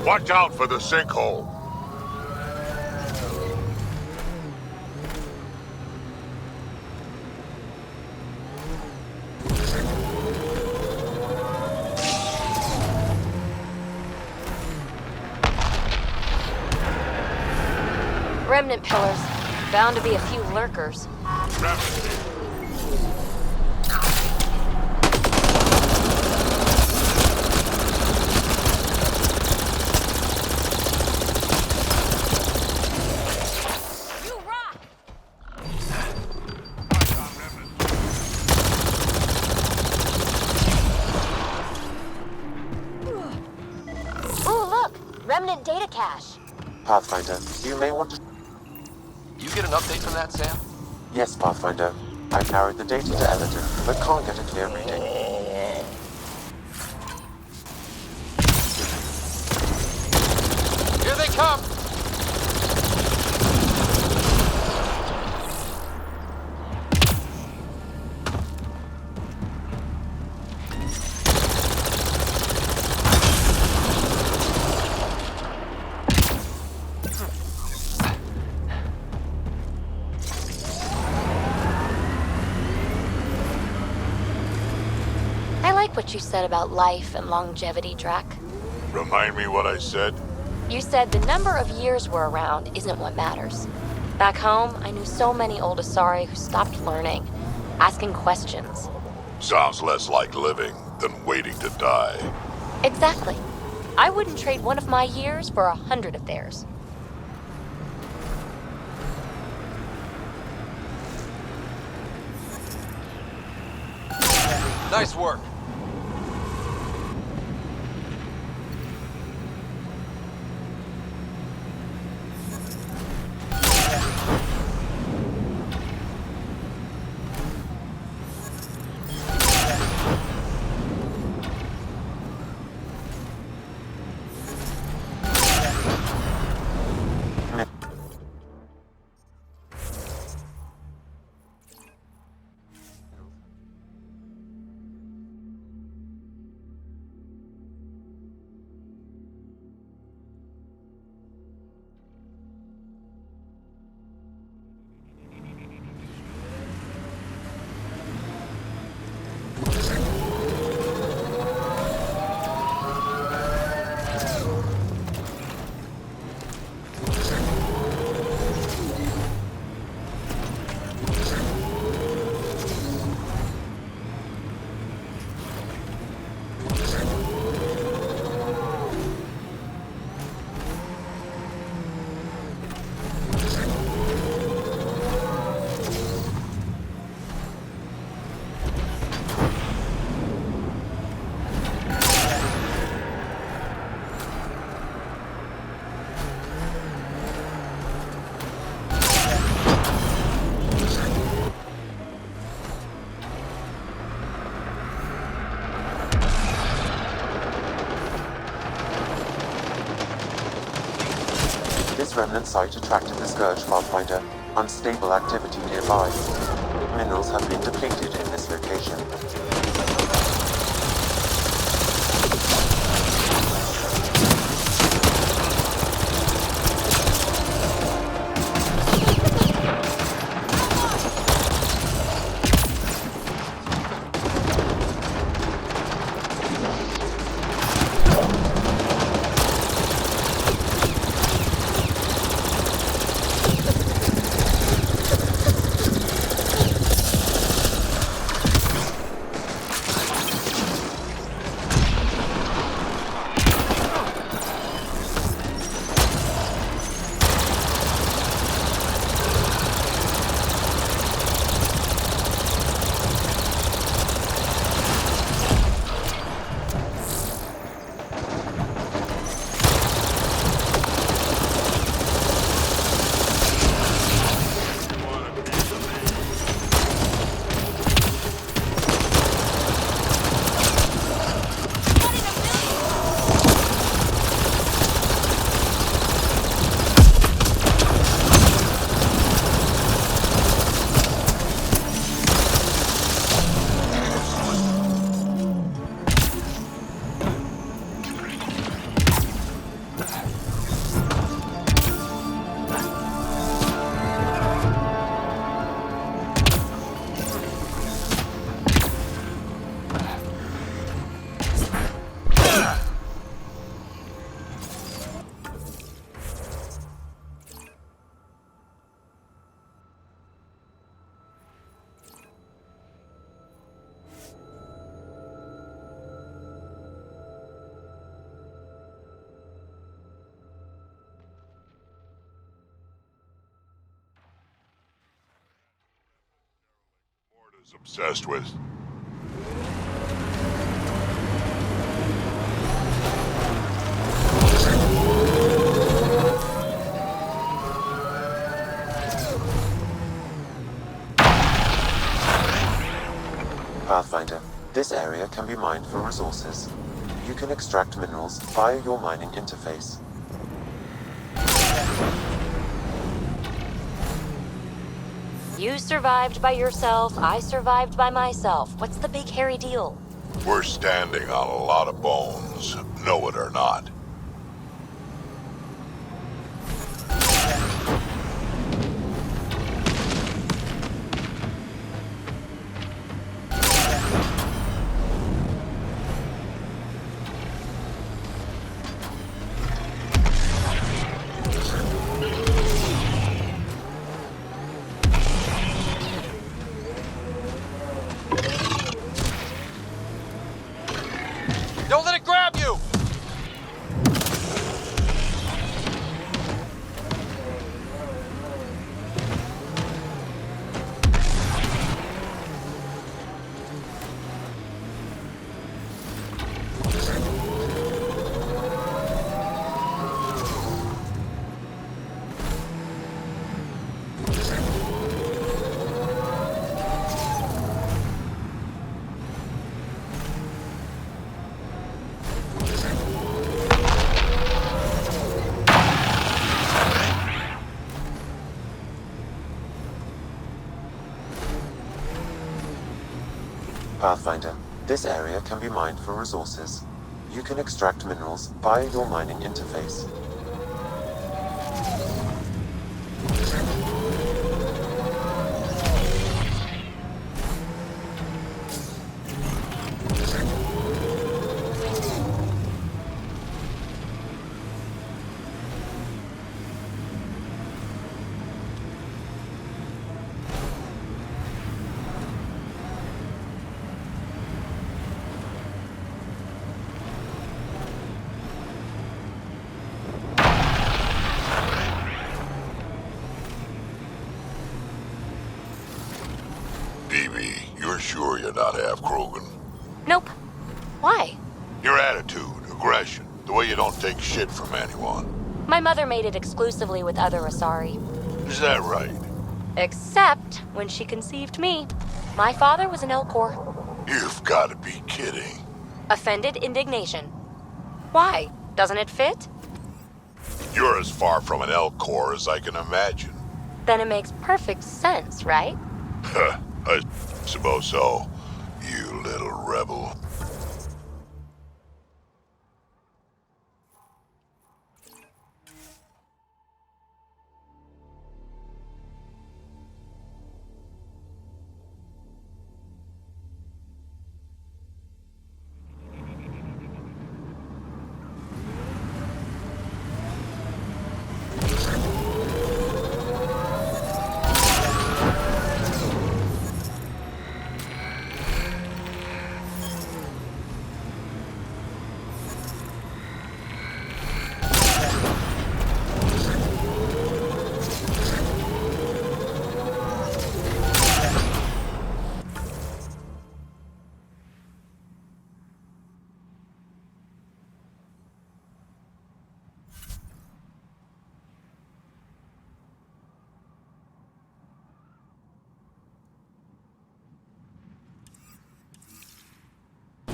Watch out for the sinkhole. Remnant pillars. Bound to be a few lurkers. Remnant data cache. Pathfinder, you may want to... You get an update from that, Sam? Yes, Pathfinder. I carried the data to Ellerton, but can't get a clear reading. Here they come! What you said about life and longevity, Drack. Remind me what I said? You said the number of years we're around isn't what matters. Back home, I knew so many old Asari who stopped learning, asking questions. Sounds less like living than waiting to die. Exactly. I wouldn't trade one of my years for 100 of theirs. Nice work. Remnant site attracted the Scourge, Pathfinder. Unstable activity nearby. Minerals have been depleted in this location. is obsessed with. Pathfinder, this area can be mined for resources. You can extract minerals via your mining interface. You survived by yourself, I survived by myself. What's the big hairy deal? We're standing on a lot of bones, know it or not. Don't let it grab you! Pathfinder, this area can be mined for resources. You can extract minerals via your mining interface. Peebee, you're sure you're not half Krogan? Nope. Why? Your attitude, aggression, the way you don't take shit from anyone. My mother made it exclusively with other Asari. Is that right? Except when she conceived me. My father was an Elcor. You've got to be kidding. Offended indignation. Why? Doesn't it fit? You're as far from an Elcor as I can imagine. Then it makes perfect sense, right? I suppose so, you little rebel.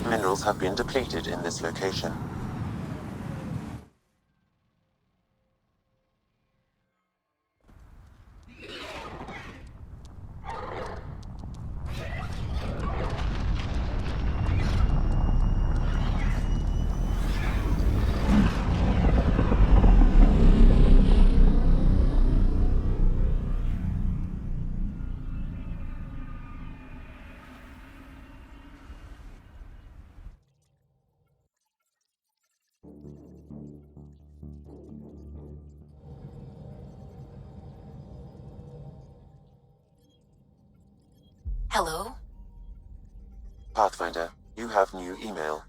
Minerals have been depleted in this location. Hello? Pathfinder, you have new email.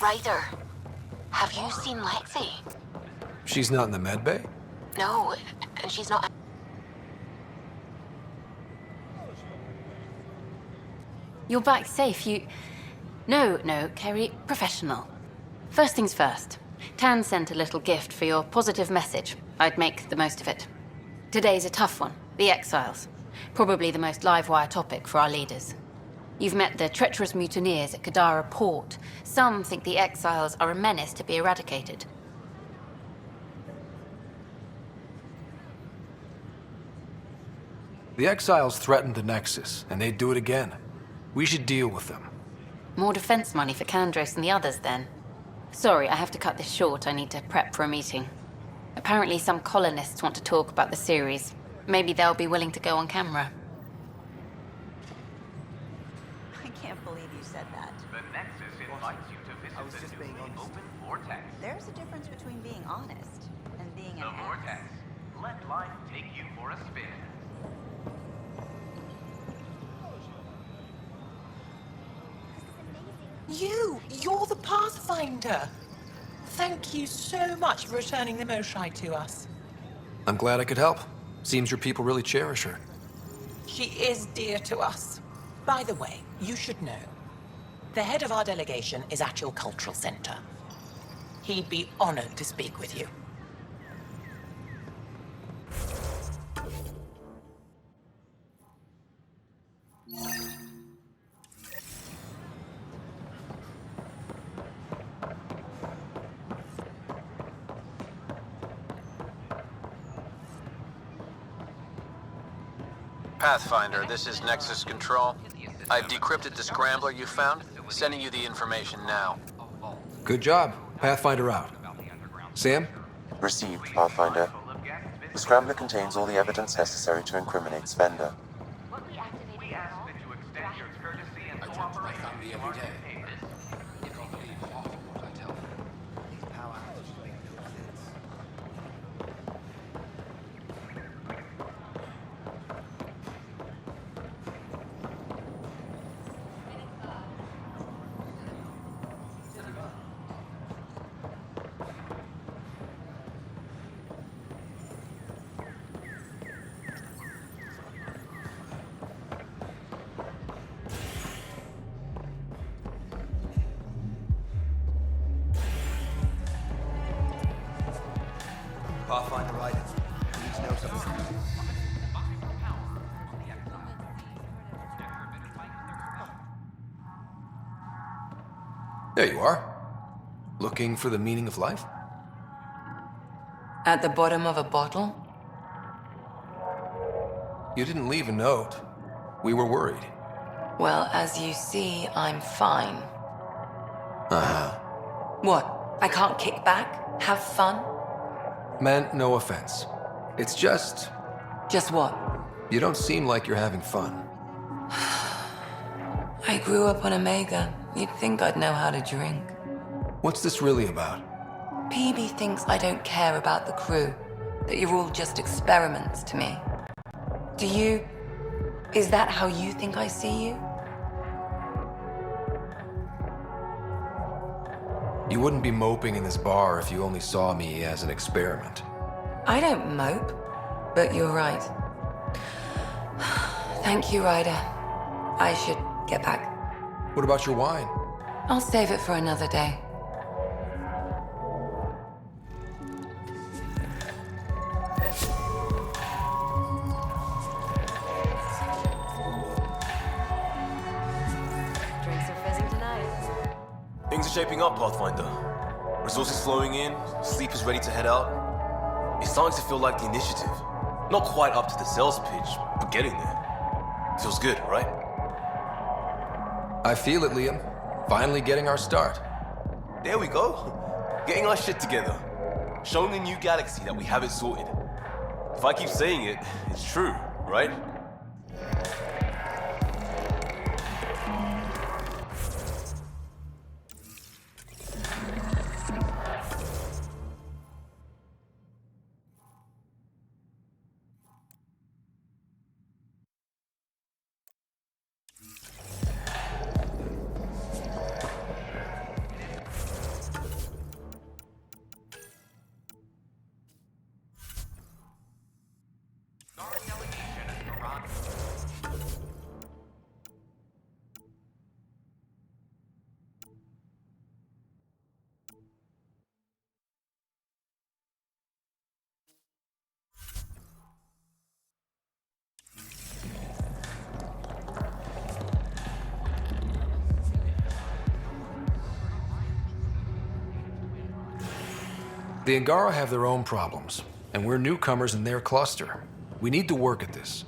Ryder, have you seen Lexi? She's not in the med bay? No, and she's not... You're back safe, No, Kerry, professional. First things first. Tan sent a little gift for your positive message. I'd make the most of it. Today's a tough one. The Exiles. Probably the most live-wire topic for our leaders. You've met the treacherous mutineers at Kadara Port. Some think the Exiles are a menace to be eradicated. The Exiles threatened the Nexus, and they'd do it again. We should deal with them. More defense money for Kandros and the others, then. Sorry, I have to cut this short. I need to prep for a meeting. Apparently some colonists want to talk about the series. Maybe they'll be willing to go on camera. I can't believe you said that. The Nexus invites you to visit the newly open Vortex. There's a difference between being honest and being an The ass. Vortex. Let life take you for a spin. You're the Pathfinder. Thank you so much for returning the Moshai to us. I'm glad I could help. Seems your people really cherish her. She is dear to us. By the way, you should know. The head of our delegation is at your cultural center. He'd be honored to speak with you. Pathfinder, this is Nexus Control. I've decrypted the scrambler you found. Sending you the information now. Good job. Pathfinder out. Sam? Received, Pathfinder. The scrambler contains all the evidence necessary to incriminate Spender. Pathfinder Ryder. Need to know something. There you are. Looking for the meaning of life? At the bottom of a bottle? You didn't leave a note. We were worried. Well, as you see, I'm fine. Uh-huh. What? I can't kick back? Have fun? Meant no offense. It's just... Just what? You don't seem like you're having fun. I grew up on Omega. You'd think I'd know how to drink. What's this really about? Peebee thinks I don't care about the crew. That you're all just experiments to me. Do you... Is that how you think I see you? You wouldn't be moping in this bar if you only saw me as an experiment. I don't mope, but you're right. Thank you, Ryder. I should get back. What about your wine? I'll save it for another day. Drinks are fizzing tonight. Things are shaping up, Pathfinder. Resources flowing in, sleep is ready to head out. It's starting to feel like the initiative. Not quite up to the sales pitch, but getting there. Feels good, right? I feel it, Liam. Finally getting our start. There we go. Getting our shit together. Showing the new galaxy that we have it sorted. If I keep saying it, it's true, right? The Angara have their own problems, and we're newcomers in their cluster. We need to work at this.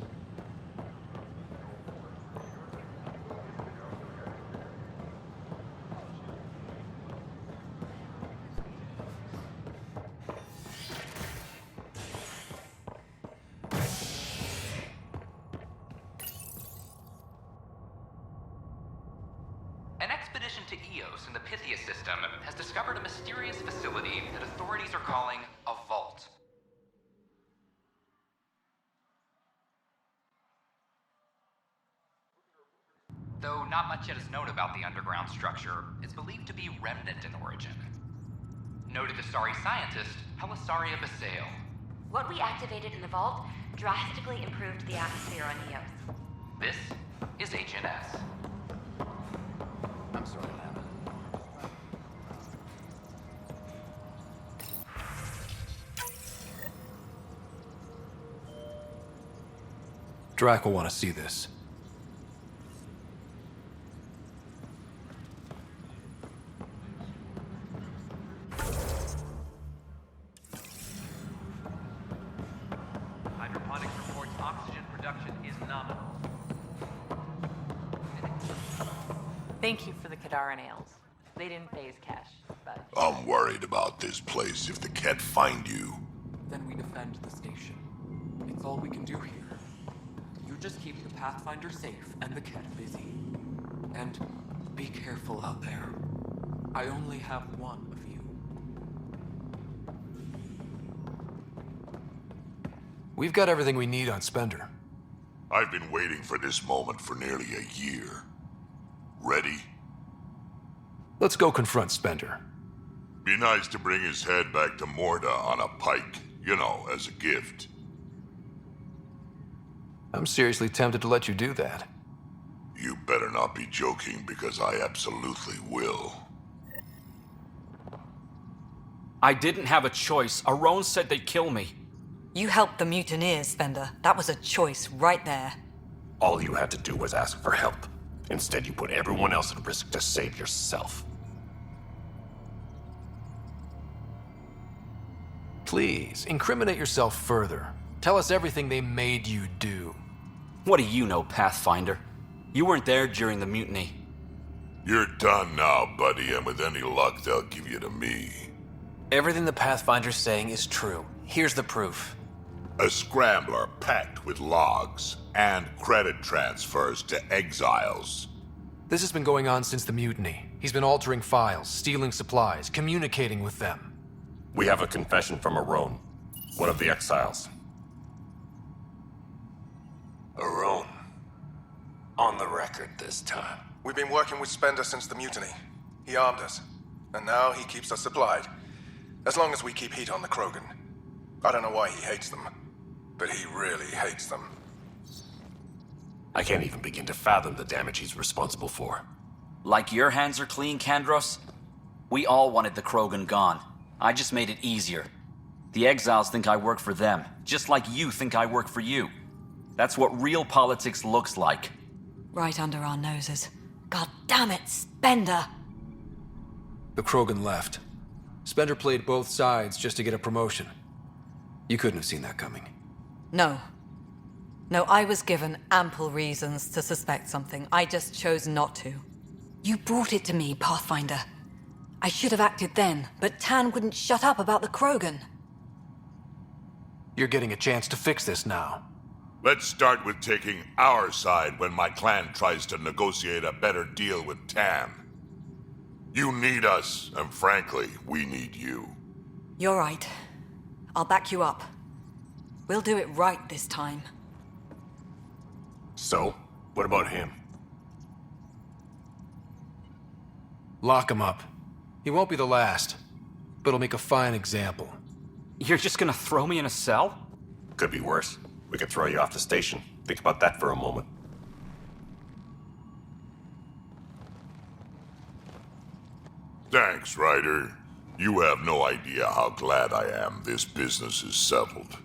An expedition to Eos in the Pythia system has discovered a mysterious facility that authorities are calling a vault. Though not much yet is known about the underground structure, it's believed to be remnant in origin. Noted Asari scientist Asari Betrayal. What we activated in the vault drastically improved the atmosphere on Eos. This is HNS. I'm sorry, Lana. Drack will want to see this. Hydroponics reports oxygen production is nominal. Thank you for the Kadaran ales. They didn't phase Cash, but... I'm worried about this place if the Ket find you. Then we defend the station. It's all we can do here. You just keep the Pathfinder safe and the Ket busy. And be careful out there. I only have one of you. We've got everything we need on Spender. I've been waiting for this moment for nearly a year. Ready? Let's go confront Spender. Be nice to bring his head back to Morda on a pike, you know, as a gift. I'm seriously tempted to let you do that. You better not be joking, because I absolutely will. I didn't have a choice. Aron said they'd kill me. You helped the mutineers, Spender. That was a choice right there. All you had to do was ask for help. Instead, you put everyone else at risk to save yourself. Please, incriminate yourself further. Tell us everything they made you do. What do you know, Pathfinder? You weren't there during the mutiny. You're done now, buddy, and with any luck, they'll give you to me. Everything the Pathfinder's saying is true. Here's the proof. A scrambler packed with logs and credit transfers to exiles. This has been going on since the mutiny. He's been altering files, stealing supplies, communicating with them. We have a confession from Aron, one of the exiles. Aron. On the record this time. We've been working with Spender since the mutiny. He armed us, and now he keeps us supplied. As long as we keep heat on the Krogan. I don't know why he hates them, but he really hates them. I can't even begin to fathom the damage he's responsible for. Like your hands are clean, Kandros? We all wanted the Krogan gone. I just made it easier. The exiles think I work for them, just like you think I work for you. That's what real politics looks like. Right under our noses. God damn it, Spender! The Krogan left. Spender played both sides just to get a promotion. You couldn't have seen that coming. No. No, I was given ample reasons to suspect something. I just chose not to. You brought it to me, Pathfinder. I should have acted then, but Tan wouldn't shut up about the Krogan. You're getting a chance to fix this now. Let's start with taking our side when my clan tries to negotiate a better deal with Tan. You need us, and frankly, we need you. You're right. I'll back you up. We'll do it right this time. So, what about him? Lock him up. He won't be the last, but he'll make a fine example. You're just gonna throw me in a cell? Could be worse. We could throw you off the station. Think about that for a moment. Thanks, Ryder. You have no idea how glad I am this business is settled.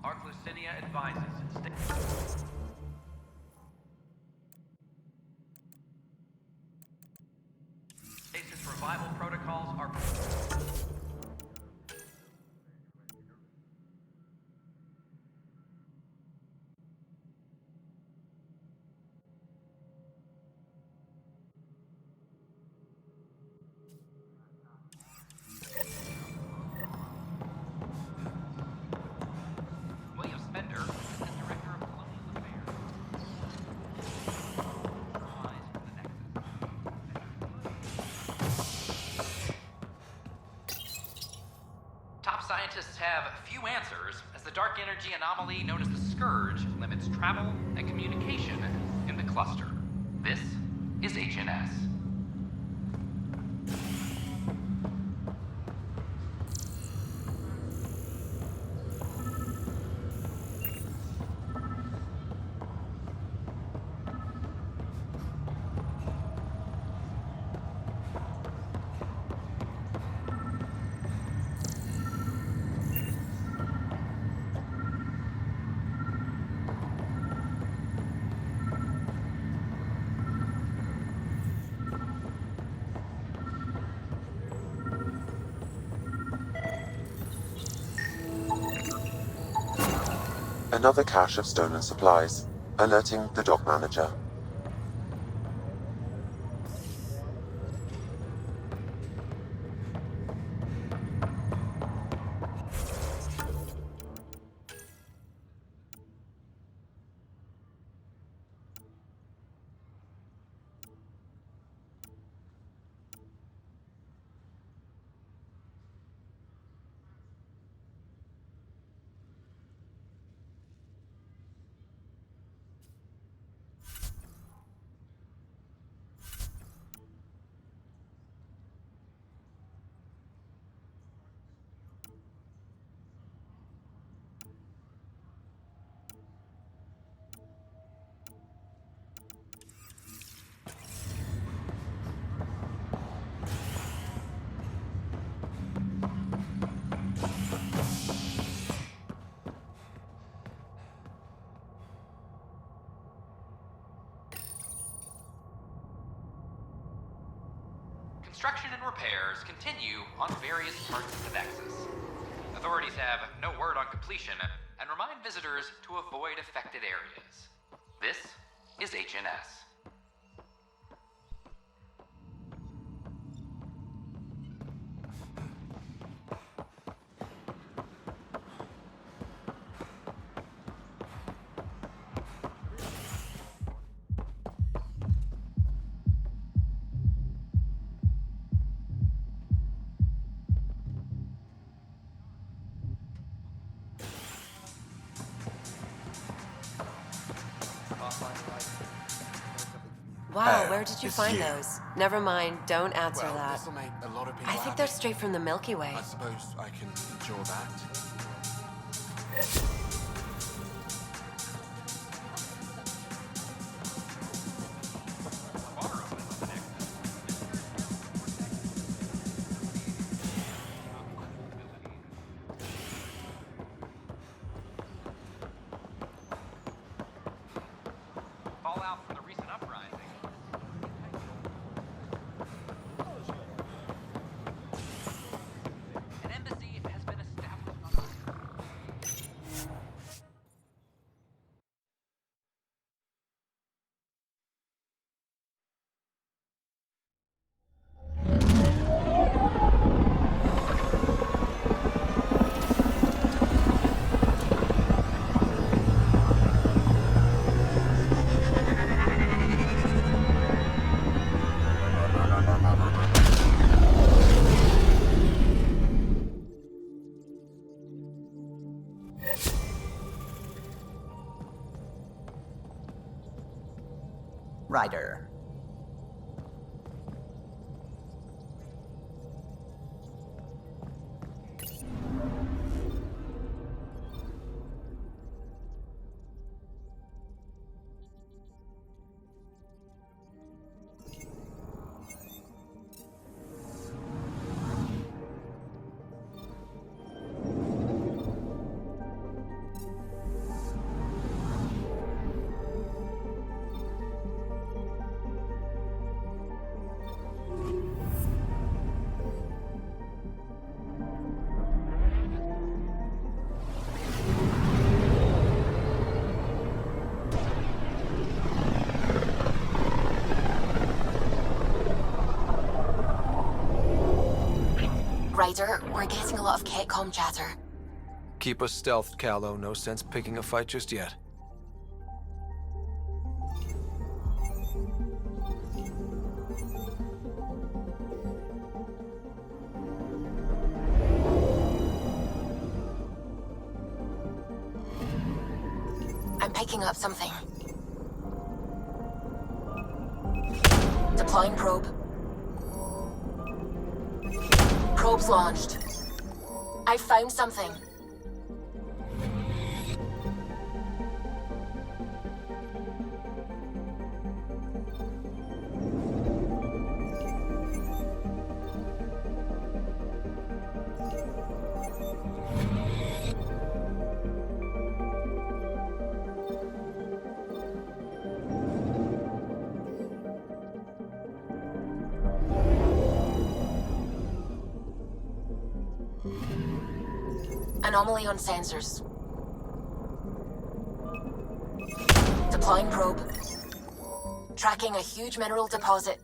Ark advises. Survival protocols are... William Spender is director of colonial affairs. Top scientists have few answers, as the dark energy anomaly known as the Scourge limits travel and communication in the cluster. This is HNS. Another cache of stolen supplies, alerting the dock manager. Construction and repairs continue on various parts of the Nexus. Authorities have no word on completion and remind visitors to avoid affected areas. This is HNS. Wow, where did you find you. those? Never mind, don't answer Well, that. this'll make a lot of people I think happy. they're straight from the Milky Way. I suppose I can endure that. Fallout from the recent uprising. An embassy has been established on Ryder. Ryder, we're getting a lot of Ketcom chatter. Keep us stealthed, Callow. No sense picking a fight just yet. I'm picking up something. Deploying probe. Probe's launched. I found something. Anomaly on sensors. Deploying probe. Tracking a huge mineral deposit.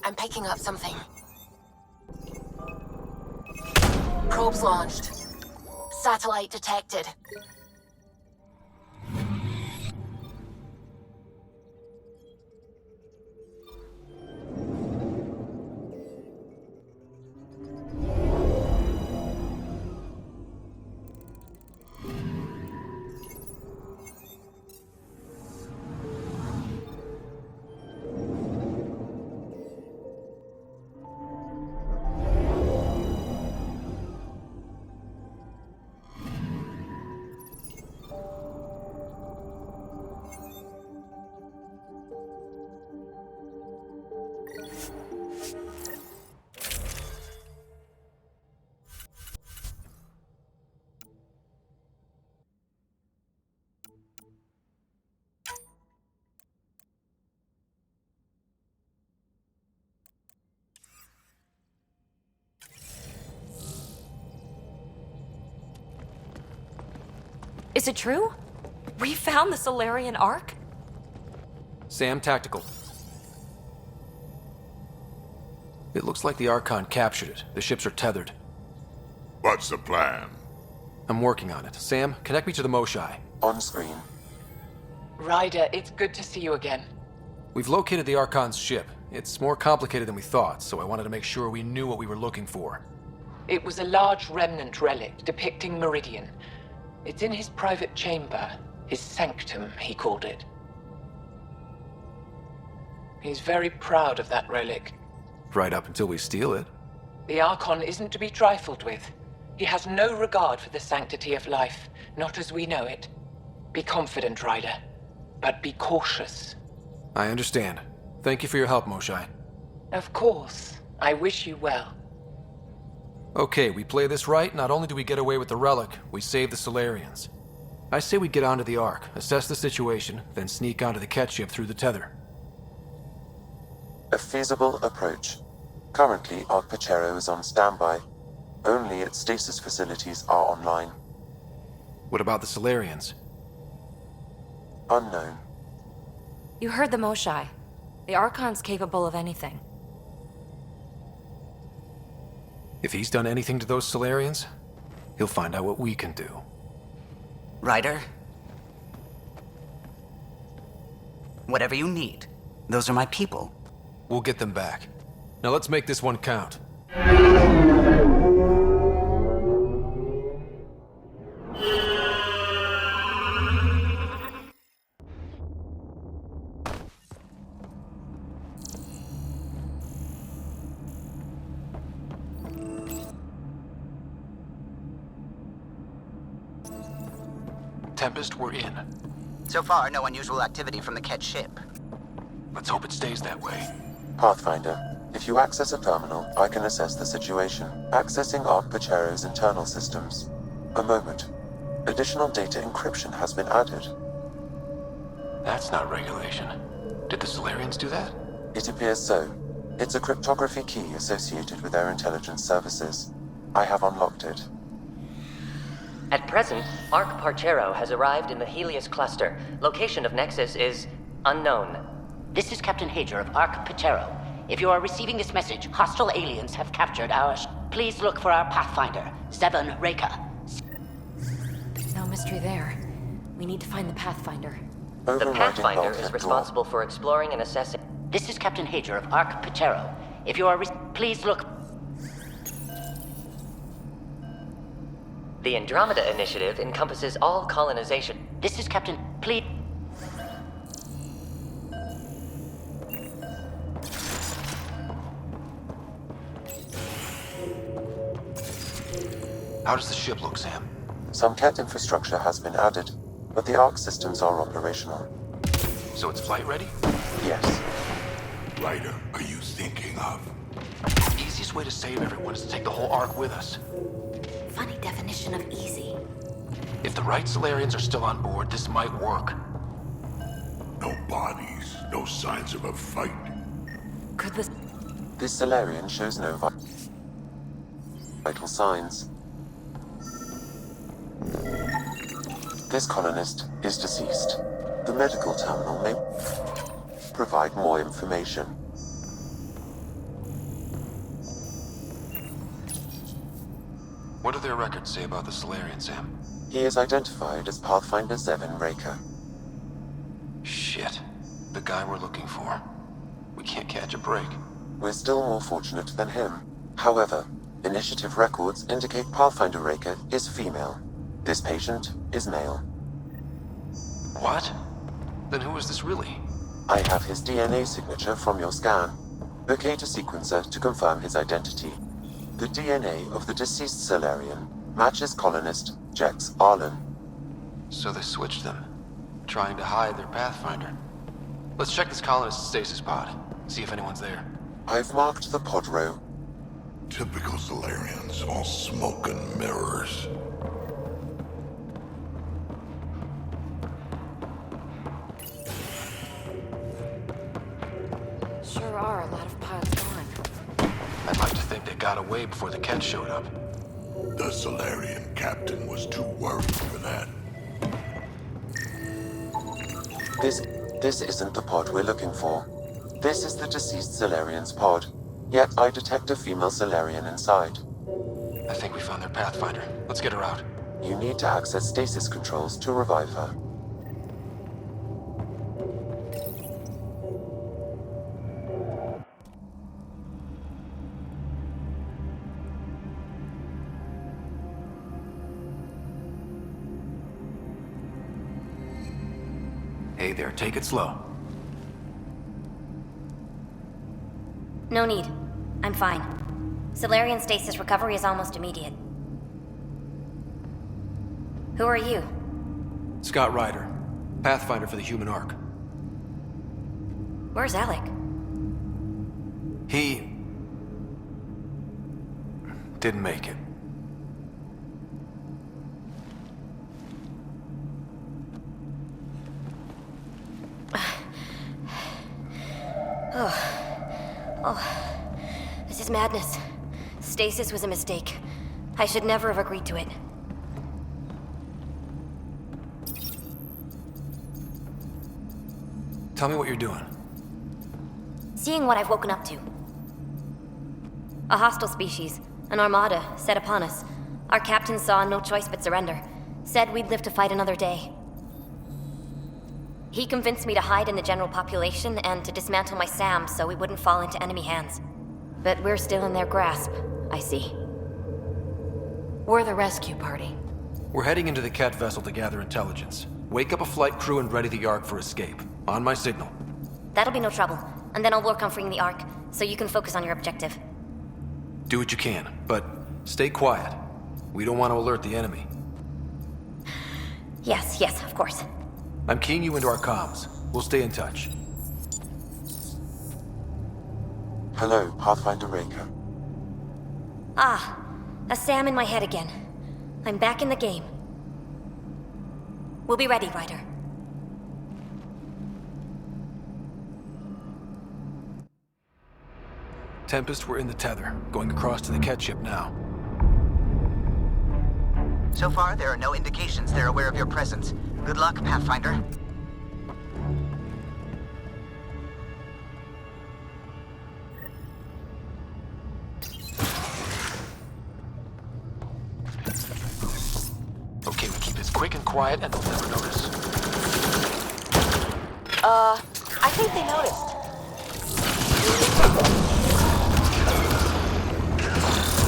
I'm picking up something. Probe's launched. Satellite detected. Is it true? We found the Turian Ark? Sam, tactical. It looks like the Archon captured it. The ships are tethered. What's the plan? I'm working on it. Sam, connect me to the Moshai. On screen. Ryder, it's good to see you again. We've located the Archon's ship. It's more complicated than we thought, so I wanted to make sure we knew what we were looking for. It was a large remnant relic depicting Meridian. It's in his private chamber. His sanctum, he called it. He's very proud of that relic. Right up until we steal it. The Archon isn't to be trifled with. He has no regard for the sanctity of life, not as we know it. Be confident, Ryder, but be cautious. I understand. Thank you for your help, Moshai. Of course. I wish you well. Okay, we play this right, not only do we get away with the relic, we save the Solarians. I say we get onto the Ark, assess the situation, then sneak onto the Ket ship through the tether. A feasible approach. Currently, Ark Pachero is on standby. Only its stasis facilities are online. What about the Solarians? Unknown. You heard the Moshai. The Archon's capable of anything. If he's done anything to those Solarians, he'll find out what we can do. Ryder? Whatever you need. Those are my people. We'll get them back. Now let's make this one count. Tempest, we're in. So far, no unusual activity from the Ket ship. Let's hope it stays that way. Pathfinder, if you access a terminal, I can assess the situation. Accessing Ark Pachero's internal systems. A moment. Additional data encryption has been added. That's not regulation. Did the Solarians do that? It appears so. It's a cryptography key associated with their intelligence services. I have unlocked it. At present, Ark Parchero has arrived in the Helios cluster. Location of Nexus is unknown. This is Captain Hager of Ark Parchero. If you are receiving this message, hostile aliens have captured our... Please look for our Pathfinder, Zevon Reka. No mystery there. We need to find the Pathfinder. The Pathfinder is responsible for exploring and assessing... This is Captain Hager of Ark Parchero. If you are... Please look... The Andromeda initiative encompasses all colonization. This is Captain... Please... How does the ship look, Sam? Some CAT infrastructure has been added, but the Ark systems are operational. So it's flight ready? Yes. Ryder, are you thinking of? The easiest way to save everyone is to take the whole Ark with us. Funny definition of easy. If the right Solarians are still on board, this might work. No bodies, no signs of a fight. Could this... This Solarian shows no vital signs. This colonist is deceased. The medical terminal may provide more information. What do their records say about the Solarian, Sam? He is identified as Pathfinder Zevon Reka. Shit. The guy we're looking for. We can't catch a break. We're still more fortunate than him. However, initiative records indicate Pathfinder Reka is female. This patient is male. What? Then who is this really? I have his DNA signature from your scan. Locate a sequencer to confirm his identity. The DNA of the deceased Solarian matches colonist Jex Arlen. So they switched them, trying to hide their Pathfinder. Let's check this colonist's stasis pod, see if anyone's there. I've marked the pod row. Typical Solarians, all smoke and mirrors. Sure are a lot of pods gone. I'd like to think they got away before the Ket showed up. The Solarian captain was too worried for that. This isn't the pod we're looking for. This is the deceased Solarian's pod. Yet I detect a female Solarian inside. I think we found their Pathfinder. Let's get her out. You need to access stasis controls to revive her. Hey there, take it slow. No need. I'm fine. Solarian stasis recovery is almost immediate. Who are you? Scott Ryder, Pathfinder for the human Ark. Where's Alec? He... didn't make it. Oh, this is madness. Stasis was a mistake. I should never have agreed to it. Tell me what you're doing. Seeing what I've woken up to. A hostile species, an armada, set upon us. Our captain saw no choice but surrender. Said we'd live to fight another day. He convinced me to hide in the general population and to dismantle my SAM so we wouldn't fall into enemy hands. But we're still in their grasp, I see. We're the rescue party. We're heading into the Ket vessel to gather intelligence. Wake up a flight crew and ready the Ark for escape. On my signal. That'll be no trouble. And then I'll work on freeing the Ark, so you can focus on your objective. Do what you can, but stay quiet. We don't want to alert the enemy. Yes, of course. I'm keying you into our comms. We'll stay in touch. Hello, Pathfinder Reka. Ah, a SAM in my head again. I'm back in the game. We'll be ready, Ryder. Tempest, we're in the tether, going across to the Ket ship now. So far, there are no indications they're aware of your presence. Good luck, Pathfinder. Okay, we keep this quick and quiet and they'll never notice. I think they noticed.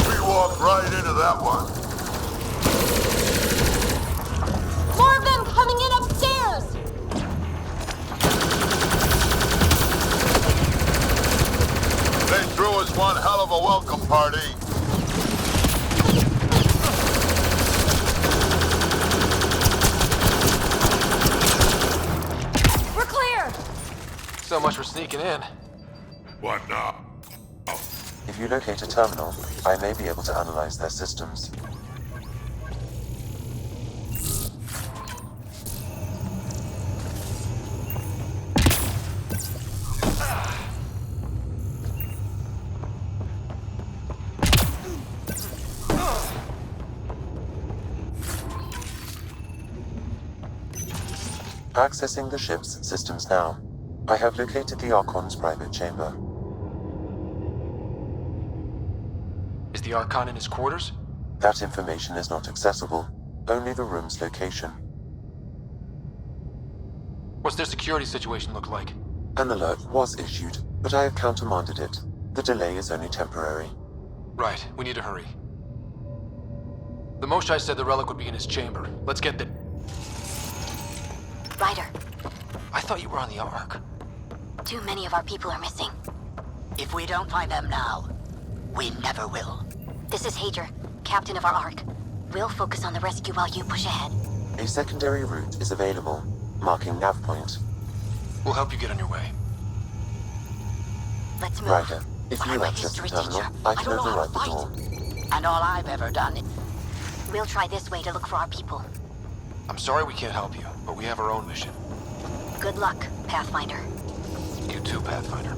We walked right into that one. More of them coming in upstairs! They threw us one hell of a welcome party. We're clear! So much for sneaking in. What now? If you locate a terminal, I may be able to analyze their systems. Accessing the ship's systems now. I have located the Archon's private chamber. Is the Archon in his quarters? That information is not accessible, only the room's location. What's their security situation look like? An alert was issued, but I have countermanded it. The delay is only temporary. Right, we need to hurry. The Moshai said the relic would be in his chamber. Let's get there. Ryder, I thought you were on the Ark. too many of our people are missing. If we don't find them now, we never will. This is Hager, captain of our Ark. We'll focus on the rescue while you push ahead. A secondary route is available, marking nav point. We'll help you get on your way. Let's move. Ryder, if I'm you a access the history terminal, teacher. I I can don't know how to override the door. And all I've ever done is... We'll try this way to look for our people. I'm sorry we can't help you, but we have our own mission. Good luck, Pathfinder. You too, Pathfinder.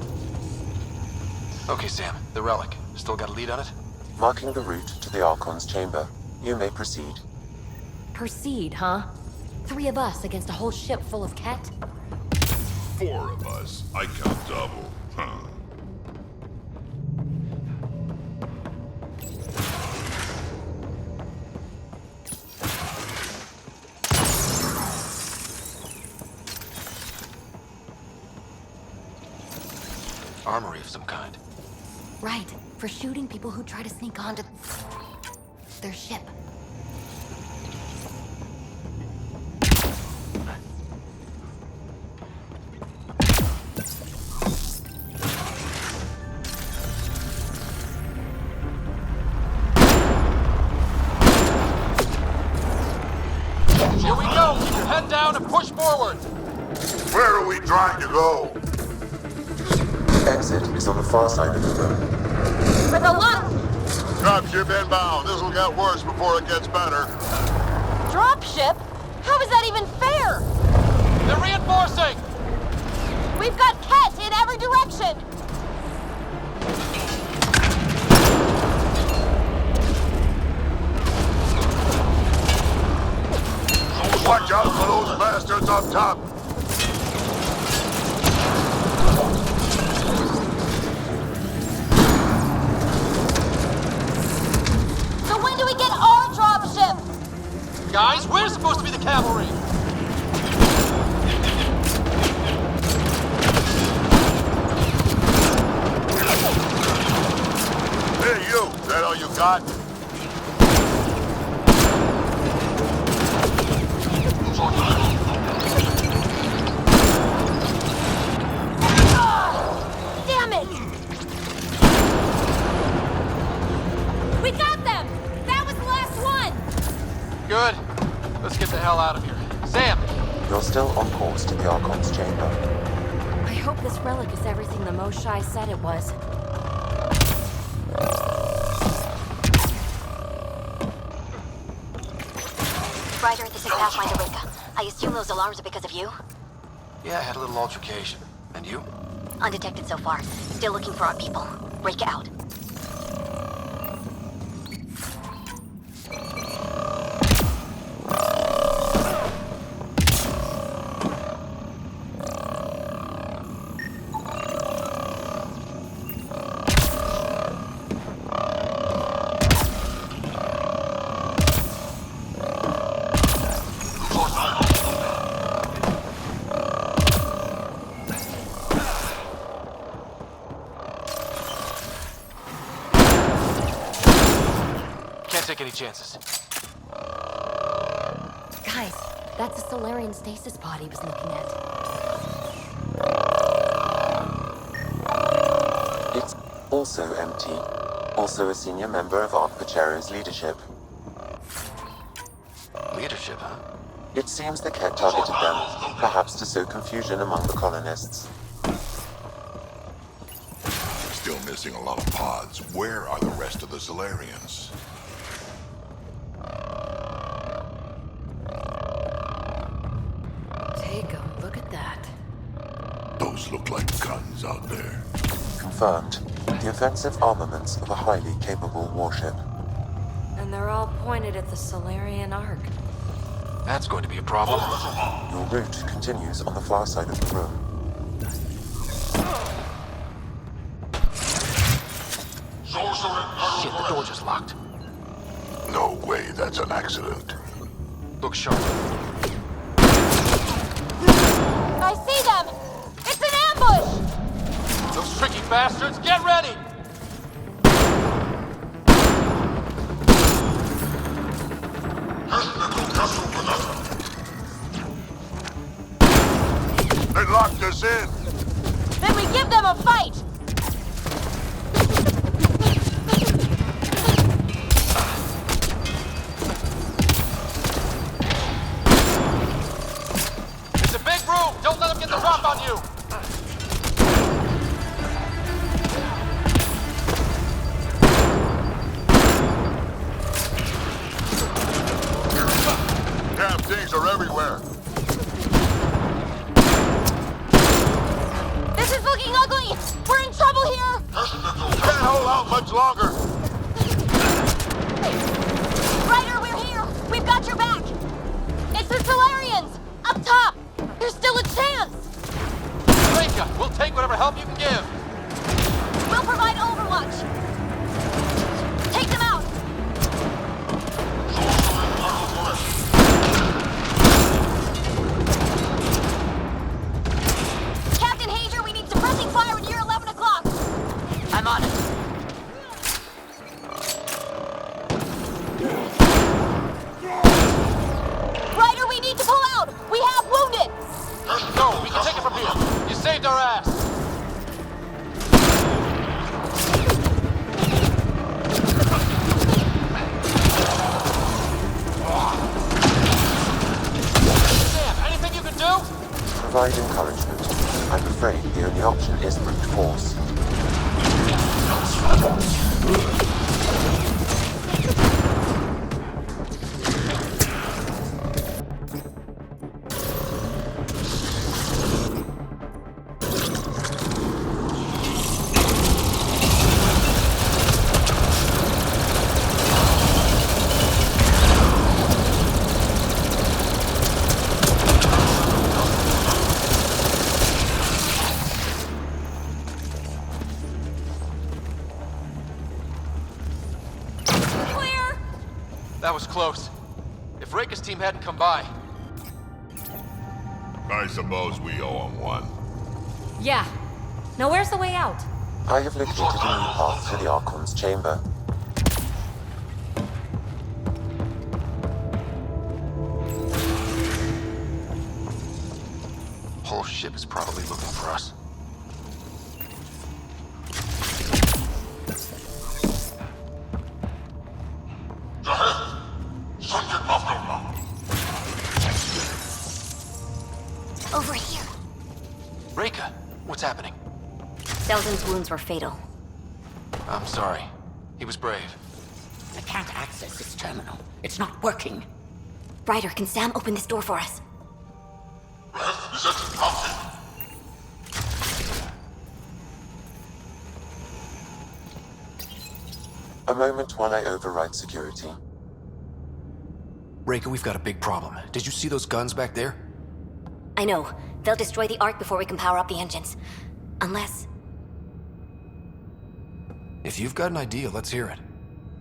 Okay, Sam, the relic. Still got a lead on it? Marking the route to the Archon's chamber. You may proceed. Proceed, huh? 3 of us against a whole ship full of Ket? 4 of us. I count double. Huh. Armory of some kind. Right, for shooting people who try to sneak onto their ship. Here we go! Keep your head down and push forward! Where are we trying to go? Exit is on the far side of the room. For the left! Dropship inbound. This'll get worse before it gets better. Dropship? How is that even fair? They're reinforcing! We've got Ket in every direction! Watch out for those bastards up top. So when do we get our dropship? Guys, we're supposed to be the cavalry! Hey, you. That all you got? Damn it! We got them! That was the last one! Good. Let's get the hell out of here. Sam! You're still on course to the Archon's chamber. I hope this relic is everything the Moshai said it was. Ryder, this is Pathfinder Rika. I assume those alarms are because of you? Yeah, I had a little altercation. And you? Undetected so far. Still looking for our people. break out. Take any chances. Guys, that's the Solarian stasis pod he was looking at. It's also empty. Also a senior member of Ark Pachero's leadership. Leadership, huh? It seems the Ket targeted them, perhaps to sow confusion among the colonists. Still missing a lot of pods. Where are the rest of the Solarians? Take a look at that. Those look like guns out there. Confirmed. The offensive armaments of a highly capable warship. And they're all pointed at the Turian Ark. That's going to be a problem. Your route continues on the far side of the room. Shit, the door just locked. No way that's an accident. Look sharp. I see them! It's an ambush! Those tricky bastards, get ready! They locked us in! Then we give them a fight! It's a big room! Don't let them get the drop on you! Damn things are everywhere! This is looking ugly! We're in trouble here! Can't hold out much longer! Ryder, we're here! We've got your back! It's the Solarians! Up top! There's still a chance! Rika, we'll take whatever help you can give! We'll provide overwatch! Take them out! Captain Hager, we need suppressing fire near 11 o'clock! I'm on it. Ryder, we need to pull out! We have wounded! No, we can take it from here! You saved our ass! Sam, anything you can do? Provide encouragement. I'm afraid the only option is brute force. That was close. If Rika's team hadn't come by... I suppose we owe him one. Yeah. Now where's the way out? I have located a new path to the Archon's chamber. Whole ship is probably looking for us. Over here. Rika, what's happening? Selden's wounds were fatal. I'm sorry. He was brave. I can't access this terminal. It's not working. Ryder, can Sam open this door for us? A moment while I override security. Reika, we've got a big problem. Did you see those guns back there? I know. They'll destroy the Ark before we can power up the engines. Unless... If you've got an idea, let's hear it.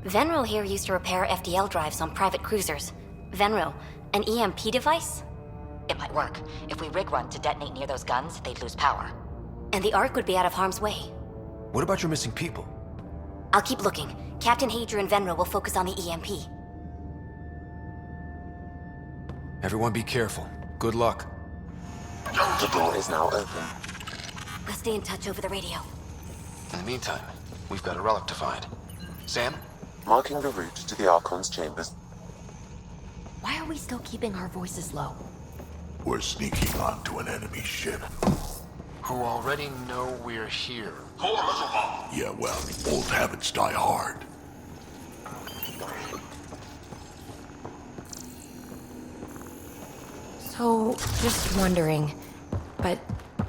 Venro here used to repair FDL drives on private cruisers. Venro, an EMP device? It might work. If we rig one to detonate near those guns, they'd lose power. And the Ark would be out of harm's way. What about your missing people? I'll keep looking. Captain Hadra and Venro will focus on the EMP. Everyone be careful. Good luck. The door is now open. Let's stay in touch over the radio. In the meantime, we've got a relic to find. Sam? Marking the route to the Archon's chambers. Why are we still keeping our voices low? We're sneaking onto an enemy ship. Who already know we're here. Yeah, well, old habits die hard. So, just wondering, but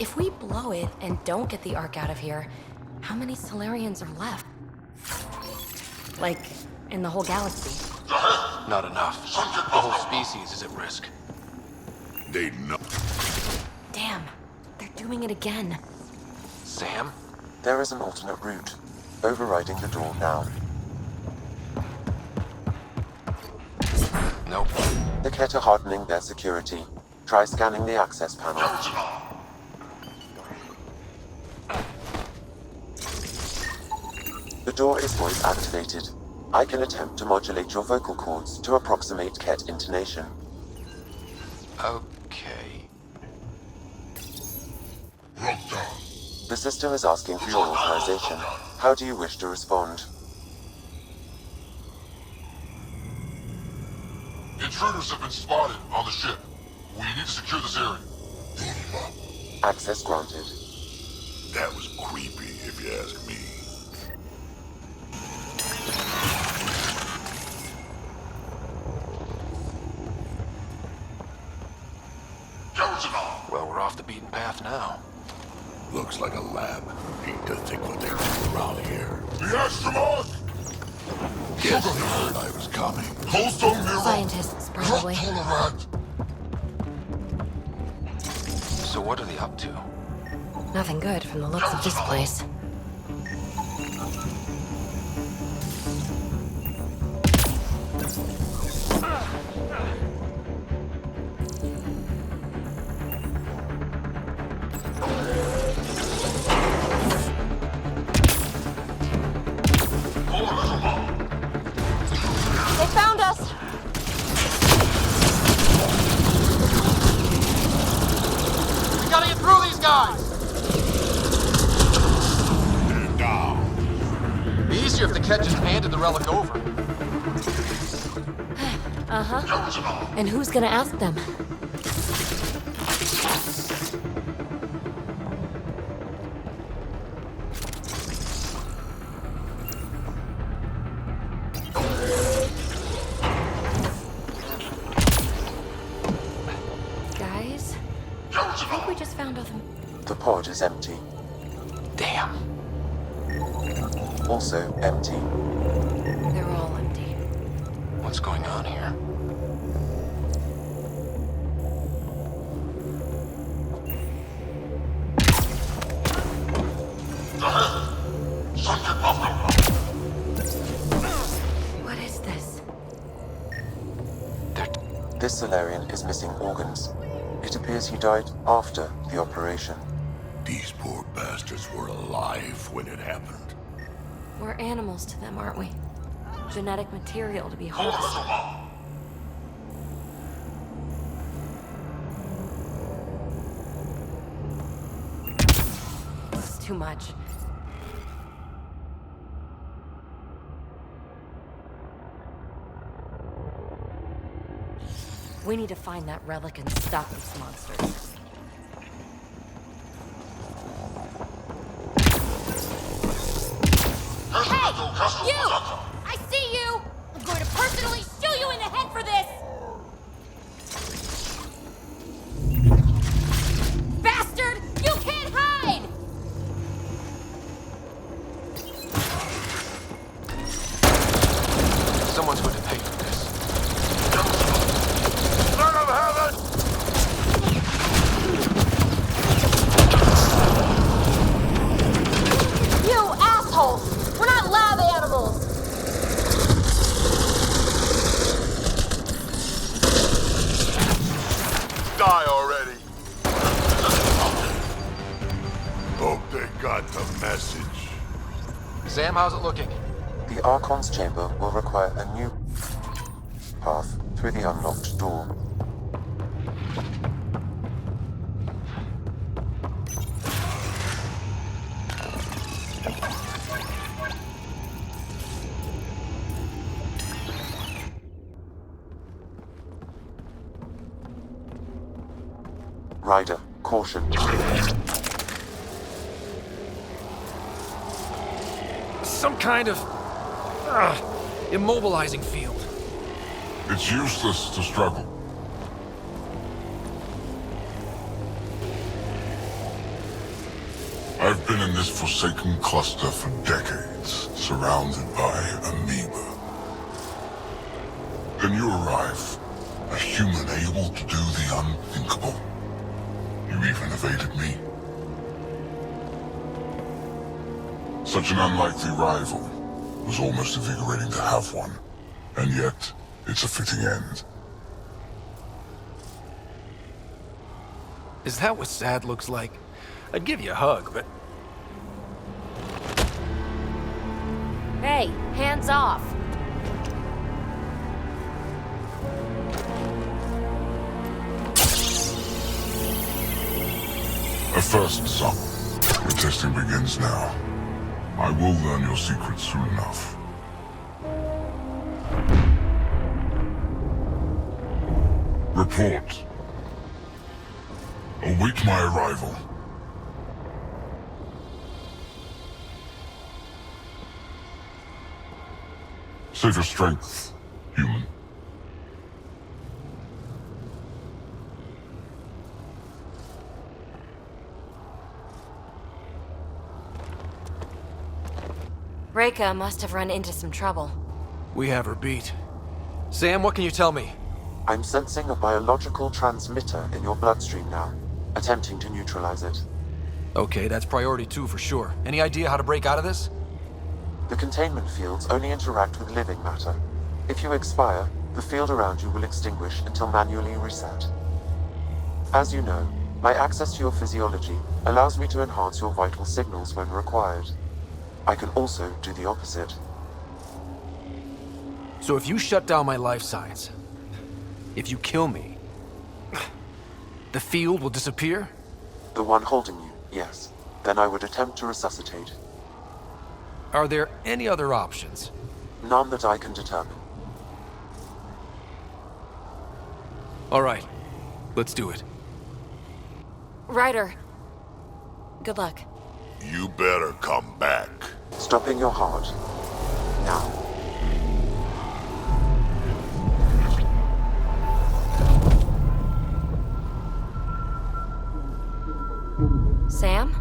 if we blow it and don't get the Ark out of here, how many Solarians are left? Like, in the whole galaxy? Not enough. The whole species is at risk. They know. Damn, they're doing it again. Sam? There is an alternate route. Overriding the door now. Nope. The Kett are hardening their security. Try scanning the access panel. The door is voice activated. I can attempt to modulate your vocal cords to approximate Kett intonation. Okay. The system is asking for your authorization. How do you wish to respond? Intruders have been spotted on the ship. We need to secure this area. Access granted. That was creepy, if you ask me. Well, we're off the beaten path now. Looks like a lab. Hate to think what they do around here. The Astronaut! Guess they heard I was coming. Scientists, probably. So what are they up to? Nothing good from the looks of this place. They found us! We gotta get through these guys! They're down. Be easier if the Kett just handed the relic over. Uh-huh. And who's gonna ask them? Guys, I think we just found other... The pod is empty. Damn. Also empty. They're all empty. What's going on here? What is this? This Solarian is missing organs. It appears he died after the operation. These poor bastards were alive when it happened. We're animals to them, aren't we? Genetic material to be harvested. It's too much. We need to find that relic and stop these monsters. Hey! You! I see you! I'm going to personally shoot you in the head for this! Bastard! You can't hide! Someone's going to pay for this. Let him have it! You assholes! We're not lab animals! Die already! Hope they got the message. Sam, how's it looking? The Archon's chamber will require a new path through the unlocked door. Ryder, caution. Some kind of immobilizing field. It's useless to struggle. I've been in this forsaken cluster for decades, surrounded by amoeba. Then you arrive, a human able to do the unthinkable. You even evaded me. Such an unlikely rival. It was almost invigorating to have one. And yet, it's a fitting end. Is that what sad looks like? I'd give you a hug, but... Hey, hands off. A first, son. Your testing begins now. I will learn your secrets soon enough. Report. Await my arrival. Save your strength, human. Reka must have run into some trouble. We have her beat. Sam, what can you tell me? I'm sensing a biological transmitter in your bloodstream now, attempting to neutralize it. Okay, that's priority 2 for sure. Any idea how to break out of this? The containment fields only interact with living matter. If you expire, the field around you will extinguish until manually reset. As you know, my access to your physiology allows me to enhance your vital signals when required. I can also do the opposite. So if you shut down my life signs, if you kill me, the field will disappear? The one holding you, yes. Then I would attempt to resuscitate. Are there any other options? None that I can determine. All right, let's do it. Ryder, good luck. You better come back. Stopping your heart. Now. Sam?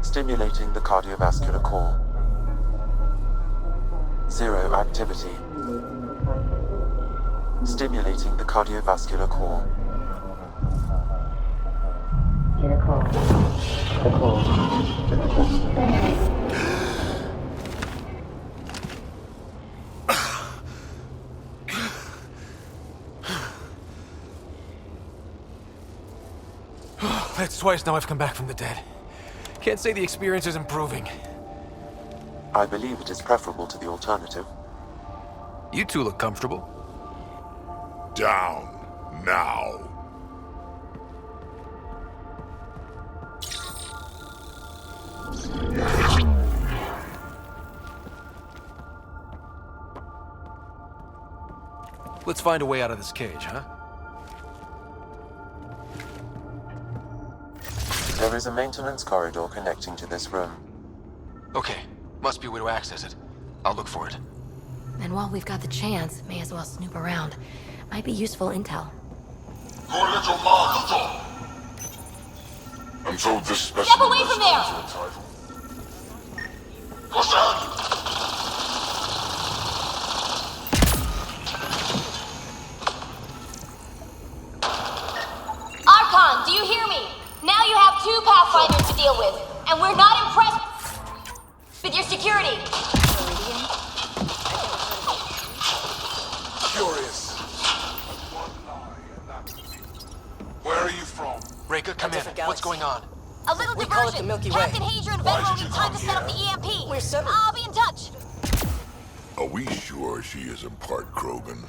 Stimulating the cardiovascular core. 0 activity. Stimulating the cardiovascular core. That's twice now I've come back from the dead. Can't say the experience is improving. I believe it is preferable to the alternative. You two look comfortable. Down, now. Let's find a way out of this cage, huh? There is a maintenance corridor connecting to this room. Okay, must be a way to access it. I'll look for it. And while we've got the chance, may as well snoop around. Might be useful intel. I'm told this specimen Step away from there! Kosta! deal with, and we're not impressed with your security. Curious. Where are you from? Raker, come in. What's going on? A little We diversion. call it the Milky Way. Captain Hager and Vetra will need time to set up the EMP. We're seven. I'll be in touch. Are we sure she isn't part Krogan?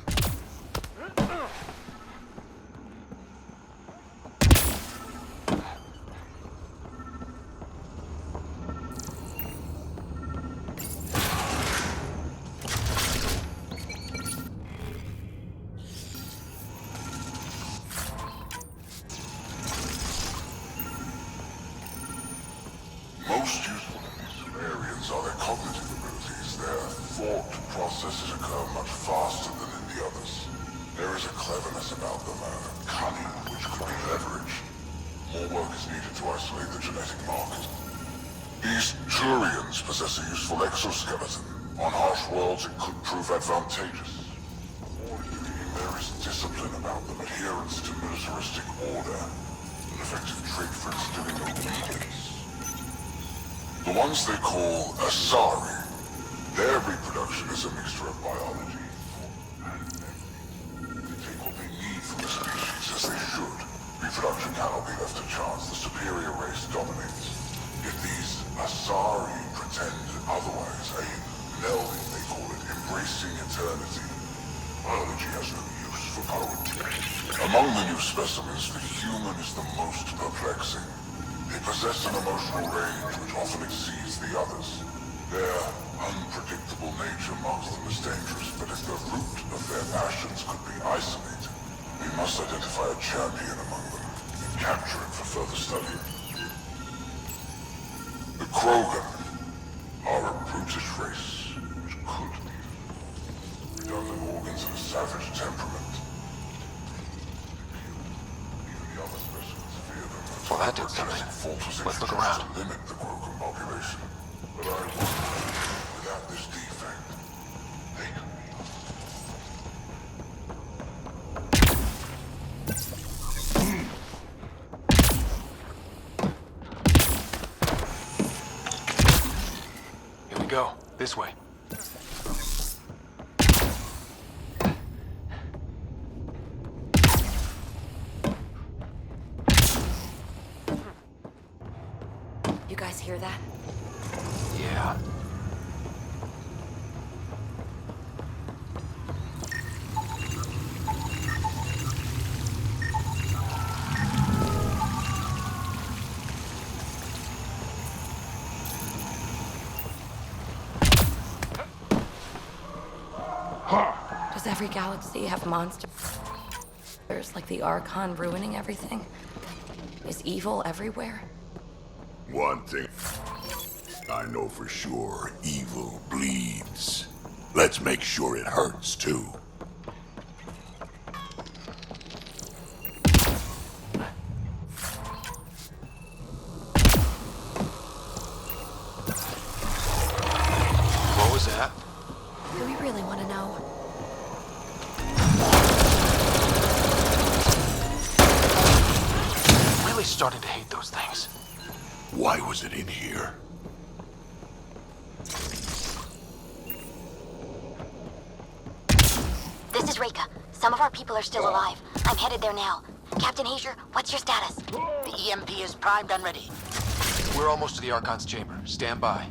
Most useful in these areas are their cognitive abilities. Their thought processes occur much faster than in the others. There is a cleverness about them, a cunning which could be leveraged. More work is needed to isolate the genetic markers. These Turians possess a useful exoskeleton. On harsh worlds, it could prove advantageous. There is discipline about them, adherence to militaristic order, an effective trait for instilling obedience. The ones they call Asari, their reproduction is a mixture of biology and medicine. They take what they need from the species as they should. Reproduction cannot be left to chance. The superior race dominates. Yet these Asari pretend otherwise. A melding, they call it, embracing eternity. Biology has no use for poetry. Among the new specimens, the human is the most perplexing. They possess an emotional range which often exceeds the others. Their unpredictable nature marks them as dangerous, but if the root of their passions could be isolated, we must identify a champion among them and capture it for further study. The Krogan are a brutish race which could be redundant organs and a savage temperament. Even the other specimens fear them. Well, that did something. Let's look around. To limit the Krogan population, but I wonder, without this defect, they could Here we go. This way. You guys hear that? Yeah. Does every galaxy have monsters like the Archon ruining everything? Is evil everywhere? One thing I know for sure, evil bleeds. Let's make sure it hurts too. What was that? Do we really want to know? Really starting to hate those things. Why was it in here? This is Reka. Some of our people are still alive. I'm headed there now. Captain Hager, what's your status? The EMP is primed and ready. We're almost to the Archon's chamber. Stand by.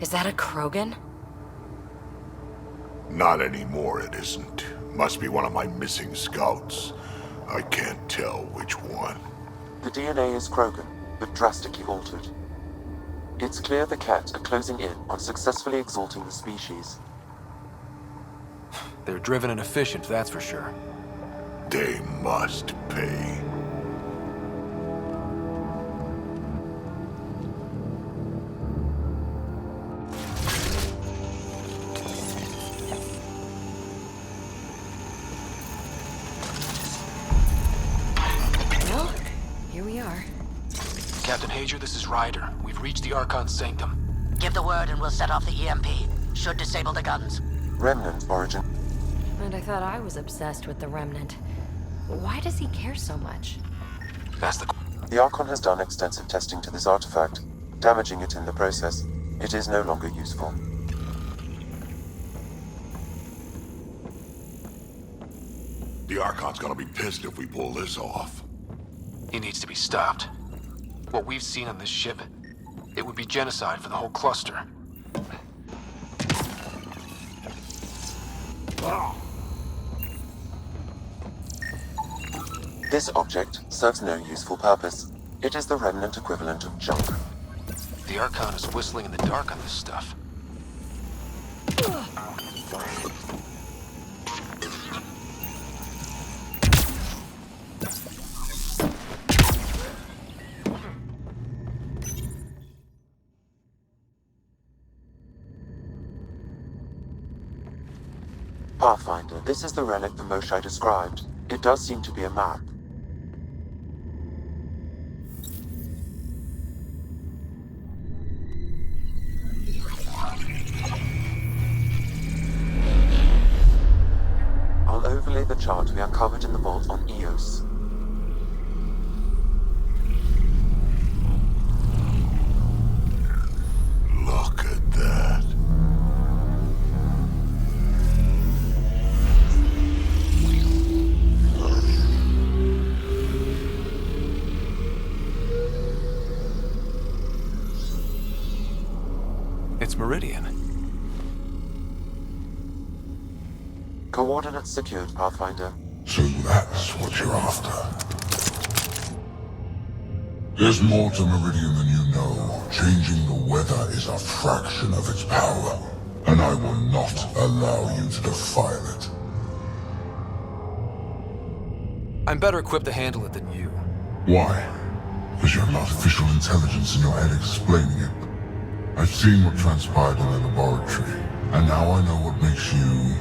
Is that a Krogan? Not anymore, it isn't. Must be one of my missing scouts. I can't tell which one. The DNA is Krogan, but drastically altered. It's clear the Cat are closing in on successfully exalting the species. They're driven and efficient, that's for sure. They must pay. Well, here we are. Captain Hager, this is Ryder. We've reached the Archon's sanctum. Give the word and we'll set off the EMP. Should disable the guns. Remnant origin. And I thought I was obsessed with the Remnant. Why does he care so much? That's the... The Archon has done extensive testing to this artifact, damaging it in the process. It is no longer useful. The Archon's gonna be pissed if we pull this off. He needs to be stopped. What we've seen on this ship, it would be genocide for the whole cluster. This object serves no useful purpose. It is the Remnant equivalent of junk. The Archon is whistling in the dark on this stuff. Pathfinder, this is the relic the Moshai described. It does seem to be a map. I'll overlay the chart we uncovered in the vault on Eos. Look at that. It's Meridian. Coordinates secured, Pathfinder. So that's what you're after. There's more to Meridian than you know. Changing the weather is a fraction of its power, and I will not allow you to defile it. I'm better equipped to handle it than you. Why? Because you have artificial intelligence in your head explaining it. I've seen what transpired in the laboratory, and now I know what makes you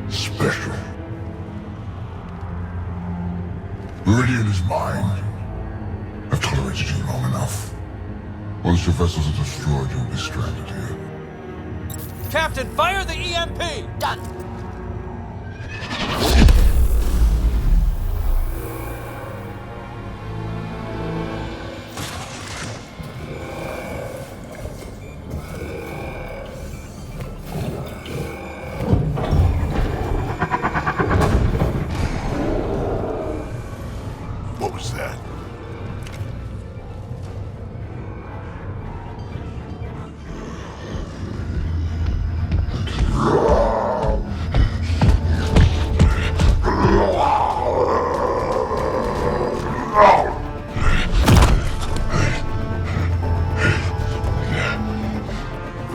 special. Meridian is mine. I've tolerated you long enough. Once your vessels are destroyed, you'll be stranded here. Captain, fire the EMP! Done. What was that?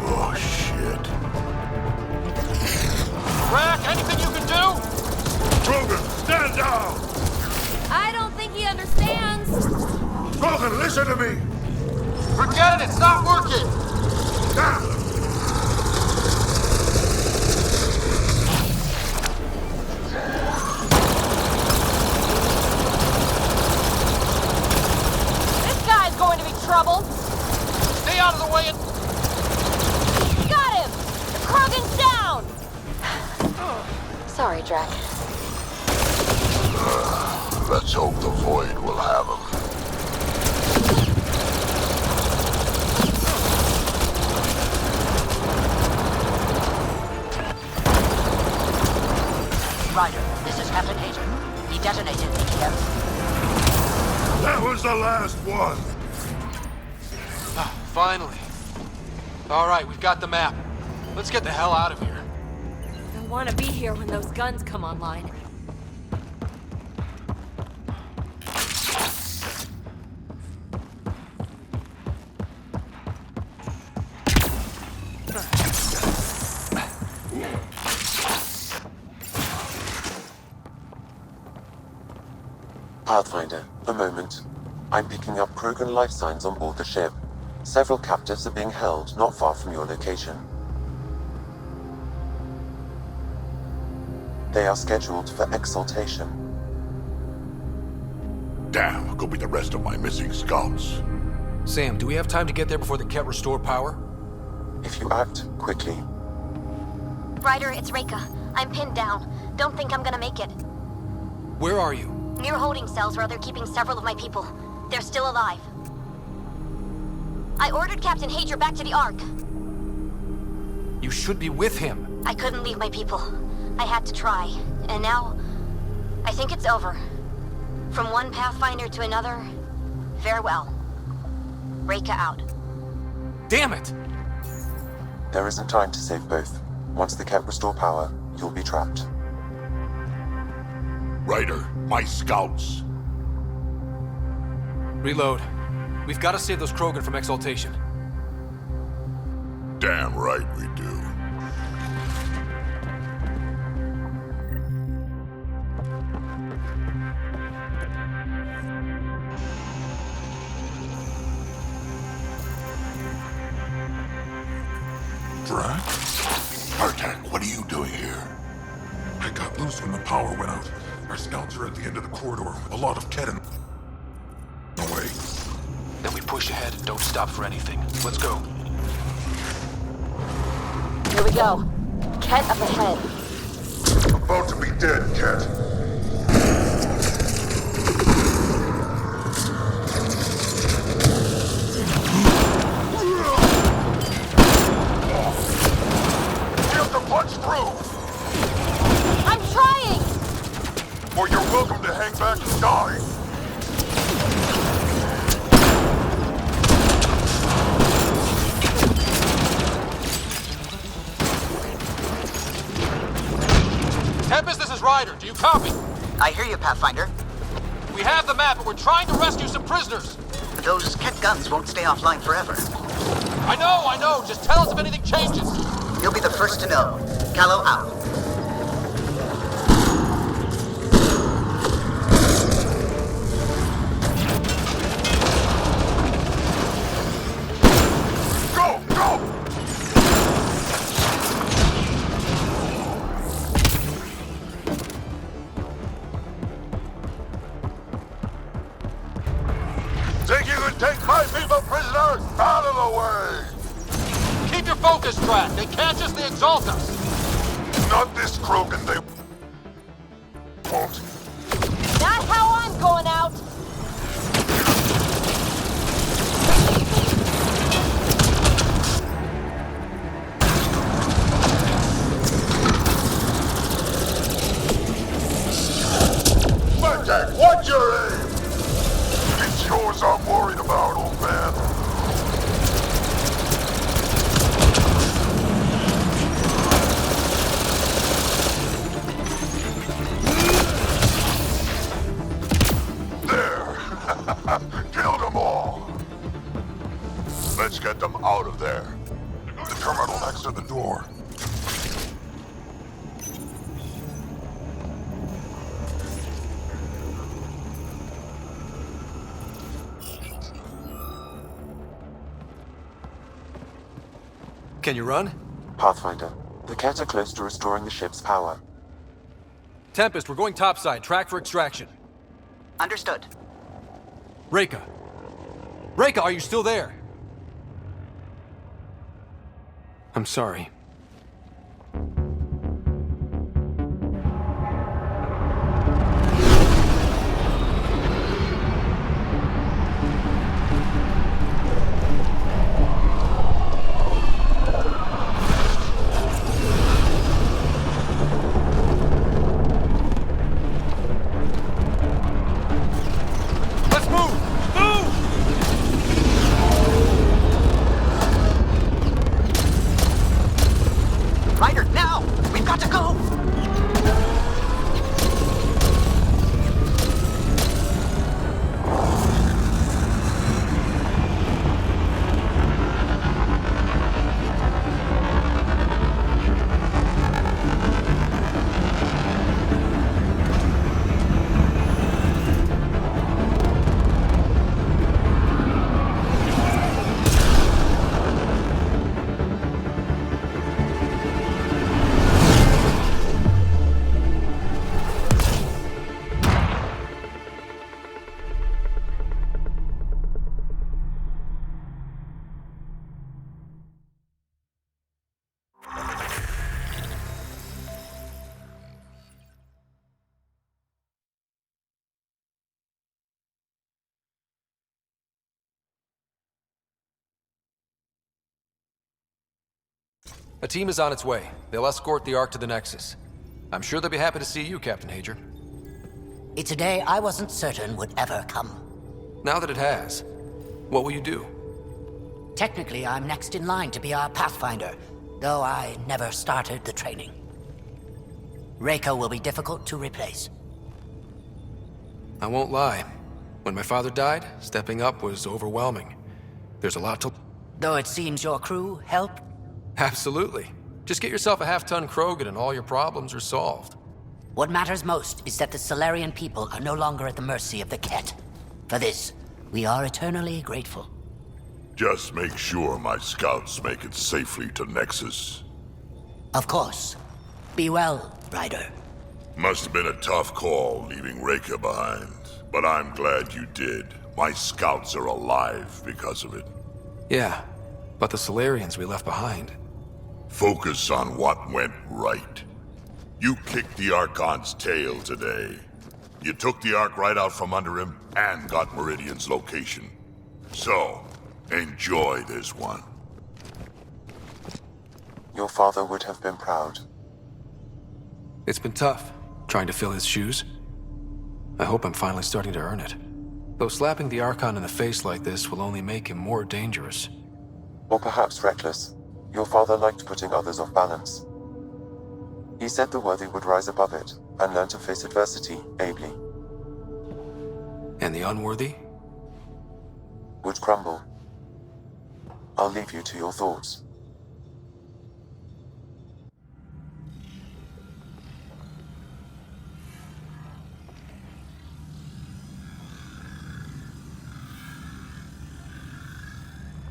Oh, shit. Drack, anything you can do? Krogan, stand down! I don't think he understands. Krogan, listen to me! Forget it, it's not working! This guy's going to be trouble. Stay out of the way and... Got him! The Krogan's down! Sorry, Drack. Let's hope the Void will have him. Ryder, this is Captain Hager. He detonated the EMP. That was the last one! Finally. Alright, we've got the map. Let's get the hell out of here. I want to be here when those guns come online. Pathfinder, a moment. I'm picking up Krogan life signs on board the ship. Several captives are being held not far from your location. They are scheduled for exaltation. Damn, go be the rest of my missing scouts. Sam, do we have time to get there before the Ket restore power? If you act quickly. Ryder, it's Reika. I'm pinned down. Don't think I'm gonna make it. Where are you? Near holding cells where they're keeping several of my people. They're still alive. I ordered Captain Hager back to the Ark. You should be with him. I couldn't leave my people. I had to try. And now, I think it's over. From one Pathfinder to another, farewell. Reika out. Damn it! There isn't time to save both. Once the Ket restore power, you'll be trapped. Ryder, my scouts. Reload. We've got to save those Krogan from exaltation. Damn right we do. Drack? Artak, what are you doing here? I got loose when the power went out. Our scouts are at the end of the corridor with a lot of Ket in the way. Then we push ahead and don't stop for anything. Let's go. Here we go. Ket up ahead. About to be dead, Ket. I'm trying! Or you're welcome to hang back and die. Tempest, this is Ryder. Do you copy? I hear you, Pathfinder. We have the map, but we're trying to rescue some prisoners. Those Ket guns won't stay offline forever. I know. Just tell us if anything changes. You'll be the first to know. Callow out. Take my people prisoners out of the way! Keep your focus, Drack. They can't just exalt us. Not this Krogan, they won't. Not how I'm going out! Artak, what's your aim? It's yours I'm worried about, old man. There! Killed them all! Let's get them out of there. The terminal next to the door. Can you run? Pathfinder, the Ket are close to restoring the ship's power. Tempest, we're going topside. Track for extraction. Understood. Reika! Reika, are you still there? I'm sorry. A team is on its way. They'll escort the Ark to the Nexus. I'm sure they'll be happy to see you, Captain Hager. It's a day I wasn't certain would ever come. Now that it has, what will you do? Technically, I'm next in line to be our Pathfinder, though I never started the training. Reiko will be difficult to replace. I won't lie. When my father died, stepping up was overwhelming. There's a lot to... Though it seems your crew help? Absolutely. Just get yourself a half-ton Krogan and all your problems are solved. What matters most is that the Solarian people are no longer at the mercy of the Ket. For this, we are eternally grateful. Just make sure my scouts make it safely to Nexus. Of course. Be well, Ryder. Must have been a tough call leaving Reika behind, but I'm glad you did. My scouts are alive because of it. Yeah, but the Solarians we left behind. Focus on what went right. You kicked the Archon's tail today. You took the Ark right out from under him and got Meridian's location. So, enjoy this one. Your father would have been proud. It's been tough, trying to fill his shoes. I hope I'm finally starting to earn it. Though slapping the Archon in the face like this will only make him more dangerous. Or perhaps reckless. Your father liked putting others off balance. He said the worthy would rise above it and learn to face adversity ably. And the unworthy? Would crumble. I'll leave you to your thoughts.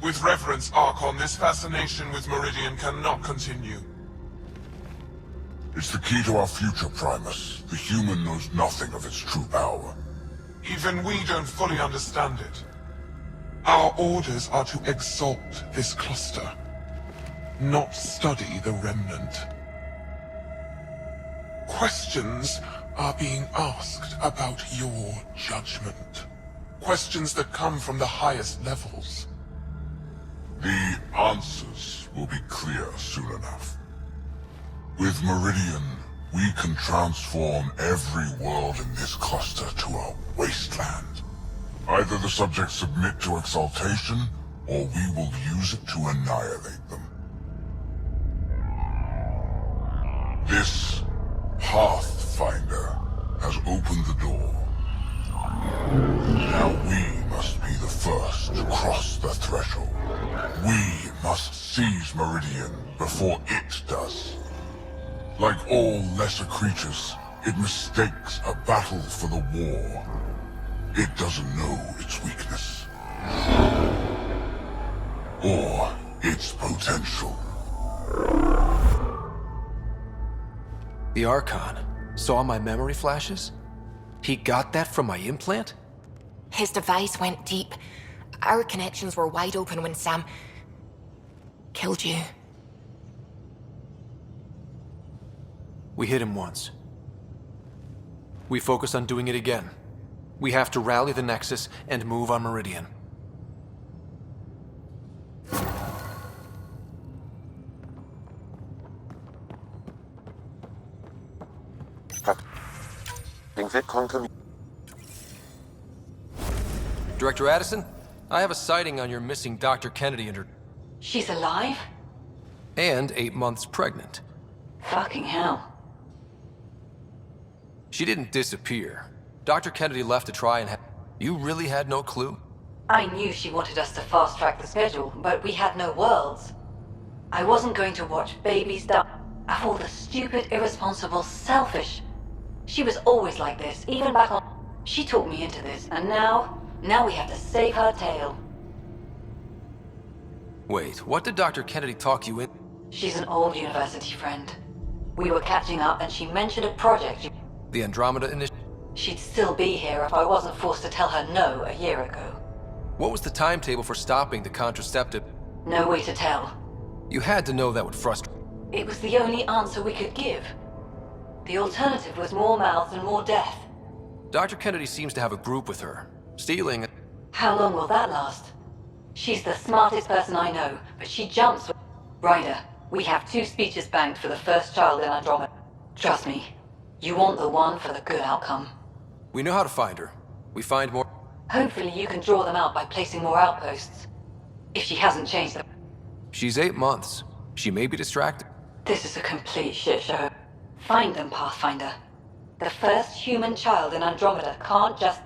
With reverence, Archon, this fascination with Meridian cannot continue. It's the key to our future, Primus. The human knows nothing of its true power. Even we don't fully understand it. Our orders are to exalt this cluster, not study the remnant. Questions are being asked about your judgment. Questions that come from the highest levels. The answers will be clear soon enough. With Meridian, we can transform every world in this cluster to a wasteland. Either the subjects submit to exaltation, or we will use it to annihilate them. This Pathfinder has opened the door. Now we must be the first to cross the threshold. We must seize Meridian before it does. Like all lesser creatures, it mistakes a battle for the war. It doesn't know its weakness. Or its potential. The Archon saw my memory flashes? He got that from my implant? His device went deep. Our connections were wide open when Sam killed you. We hit him once. We focus on doing it again. We have to rally the Nexus and move on Meridian. Director Addison, I have a sighting on your missing Dr. Kennedy and her... She's alive? And 8 months pregnant. Fucking hell. She didn't disappear. Dr. Kennedy left to try and You really had no clue? I knew she wanted us to fast-track the schedule, but we had no worlds. I wasn't going to watch babies die. Of all the stupid, irresponsible, selfish... She was always like this, even back on... She talked me into this, and now we have to save her tail. Wait, what did Dr. Kennedy talk you in? She's an old university friend. We were catching up, and she mentioned a project. The Andromeda initiative? She'd still be here if I wasn't forced to tell her no a year ago. What was the timetable for stopping the contraceptive? No way to tell. You had to know that would frustrate. It was the only answer we could give. The alternative was more mouths and more death. Dr. Kennedy seems to have a group with her. Stealing... How long will that last? She's the smartest person I know, but she jumps with... Ryder, We have 2 speeches banked for the first child in Andromeda. Trust me, you want the one for the good outcome. We know how to find her. We find more... Hopefully you can draw them out by placing more outposts. If she hasn't changed them. She's 8 months. She may be distracted. This is a complete shit show. Find them, Pathfinder. The first human child in Andromeda can't just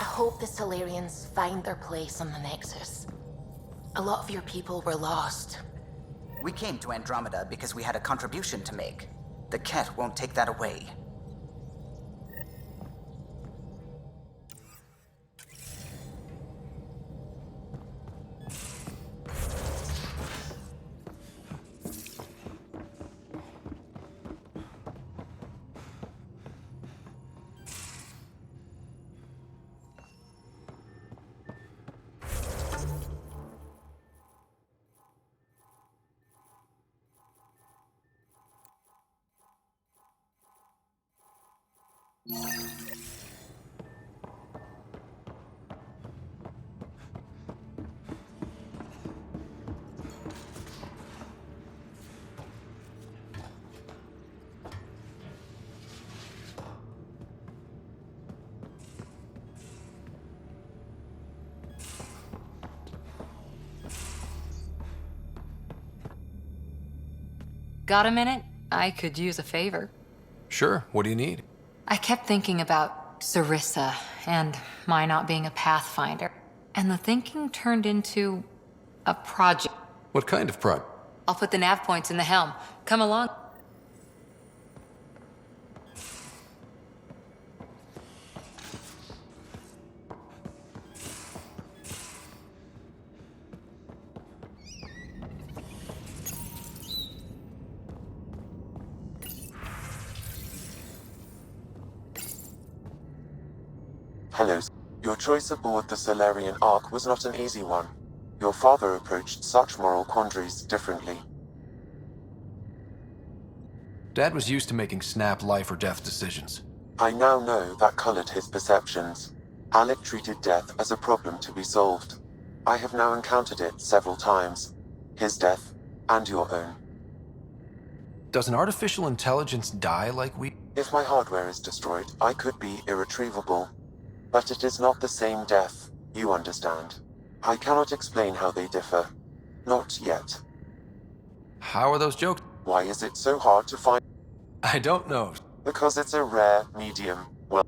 I hope the Solarians find their place on the Nexus. A lot of your people were lost. We came to Andromeda because we had a contribution to make. The Ket won't take that away. Got a minute? I could use a favor. Sure, what do you need? I kept thinking about Sarissa and my not being a Pathfinder. And the thinking turned into a project. What kind of project? I'll put the nav points in the helm. Come along. Hello. Your choice aboard the Turian Ark was not an easy one. Your father approached such moral quandaries differently. Dad was used to making snap life or death decisions. I now know that colored his perceptions. Alec treated death as a problem to be solved. I have now encountered it several times. His death, and your own. Does an artificial intelligence die like we... If my hardware is destroyed, I could be irretrievable. But it is not the same death, you understand. I cannot explain how they differ. Not yet. How are those jokes? Why is it so hard to find? I don't know. Because it's a rare medium. Well...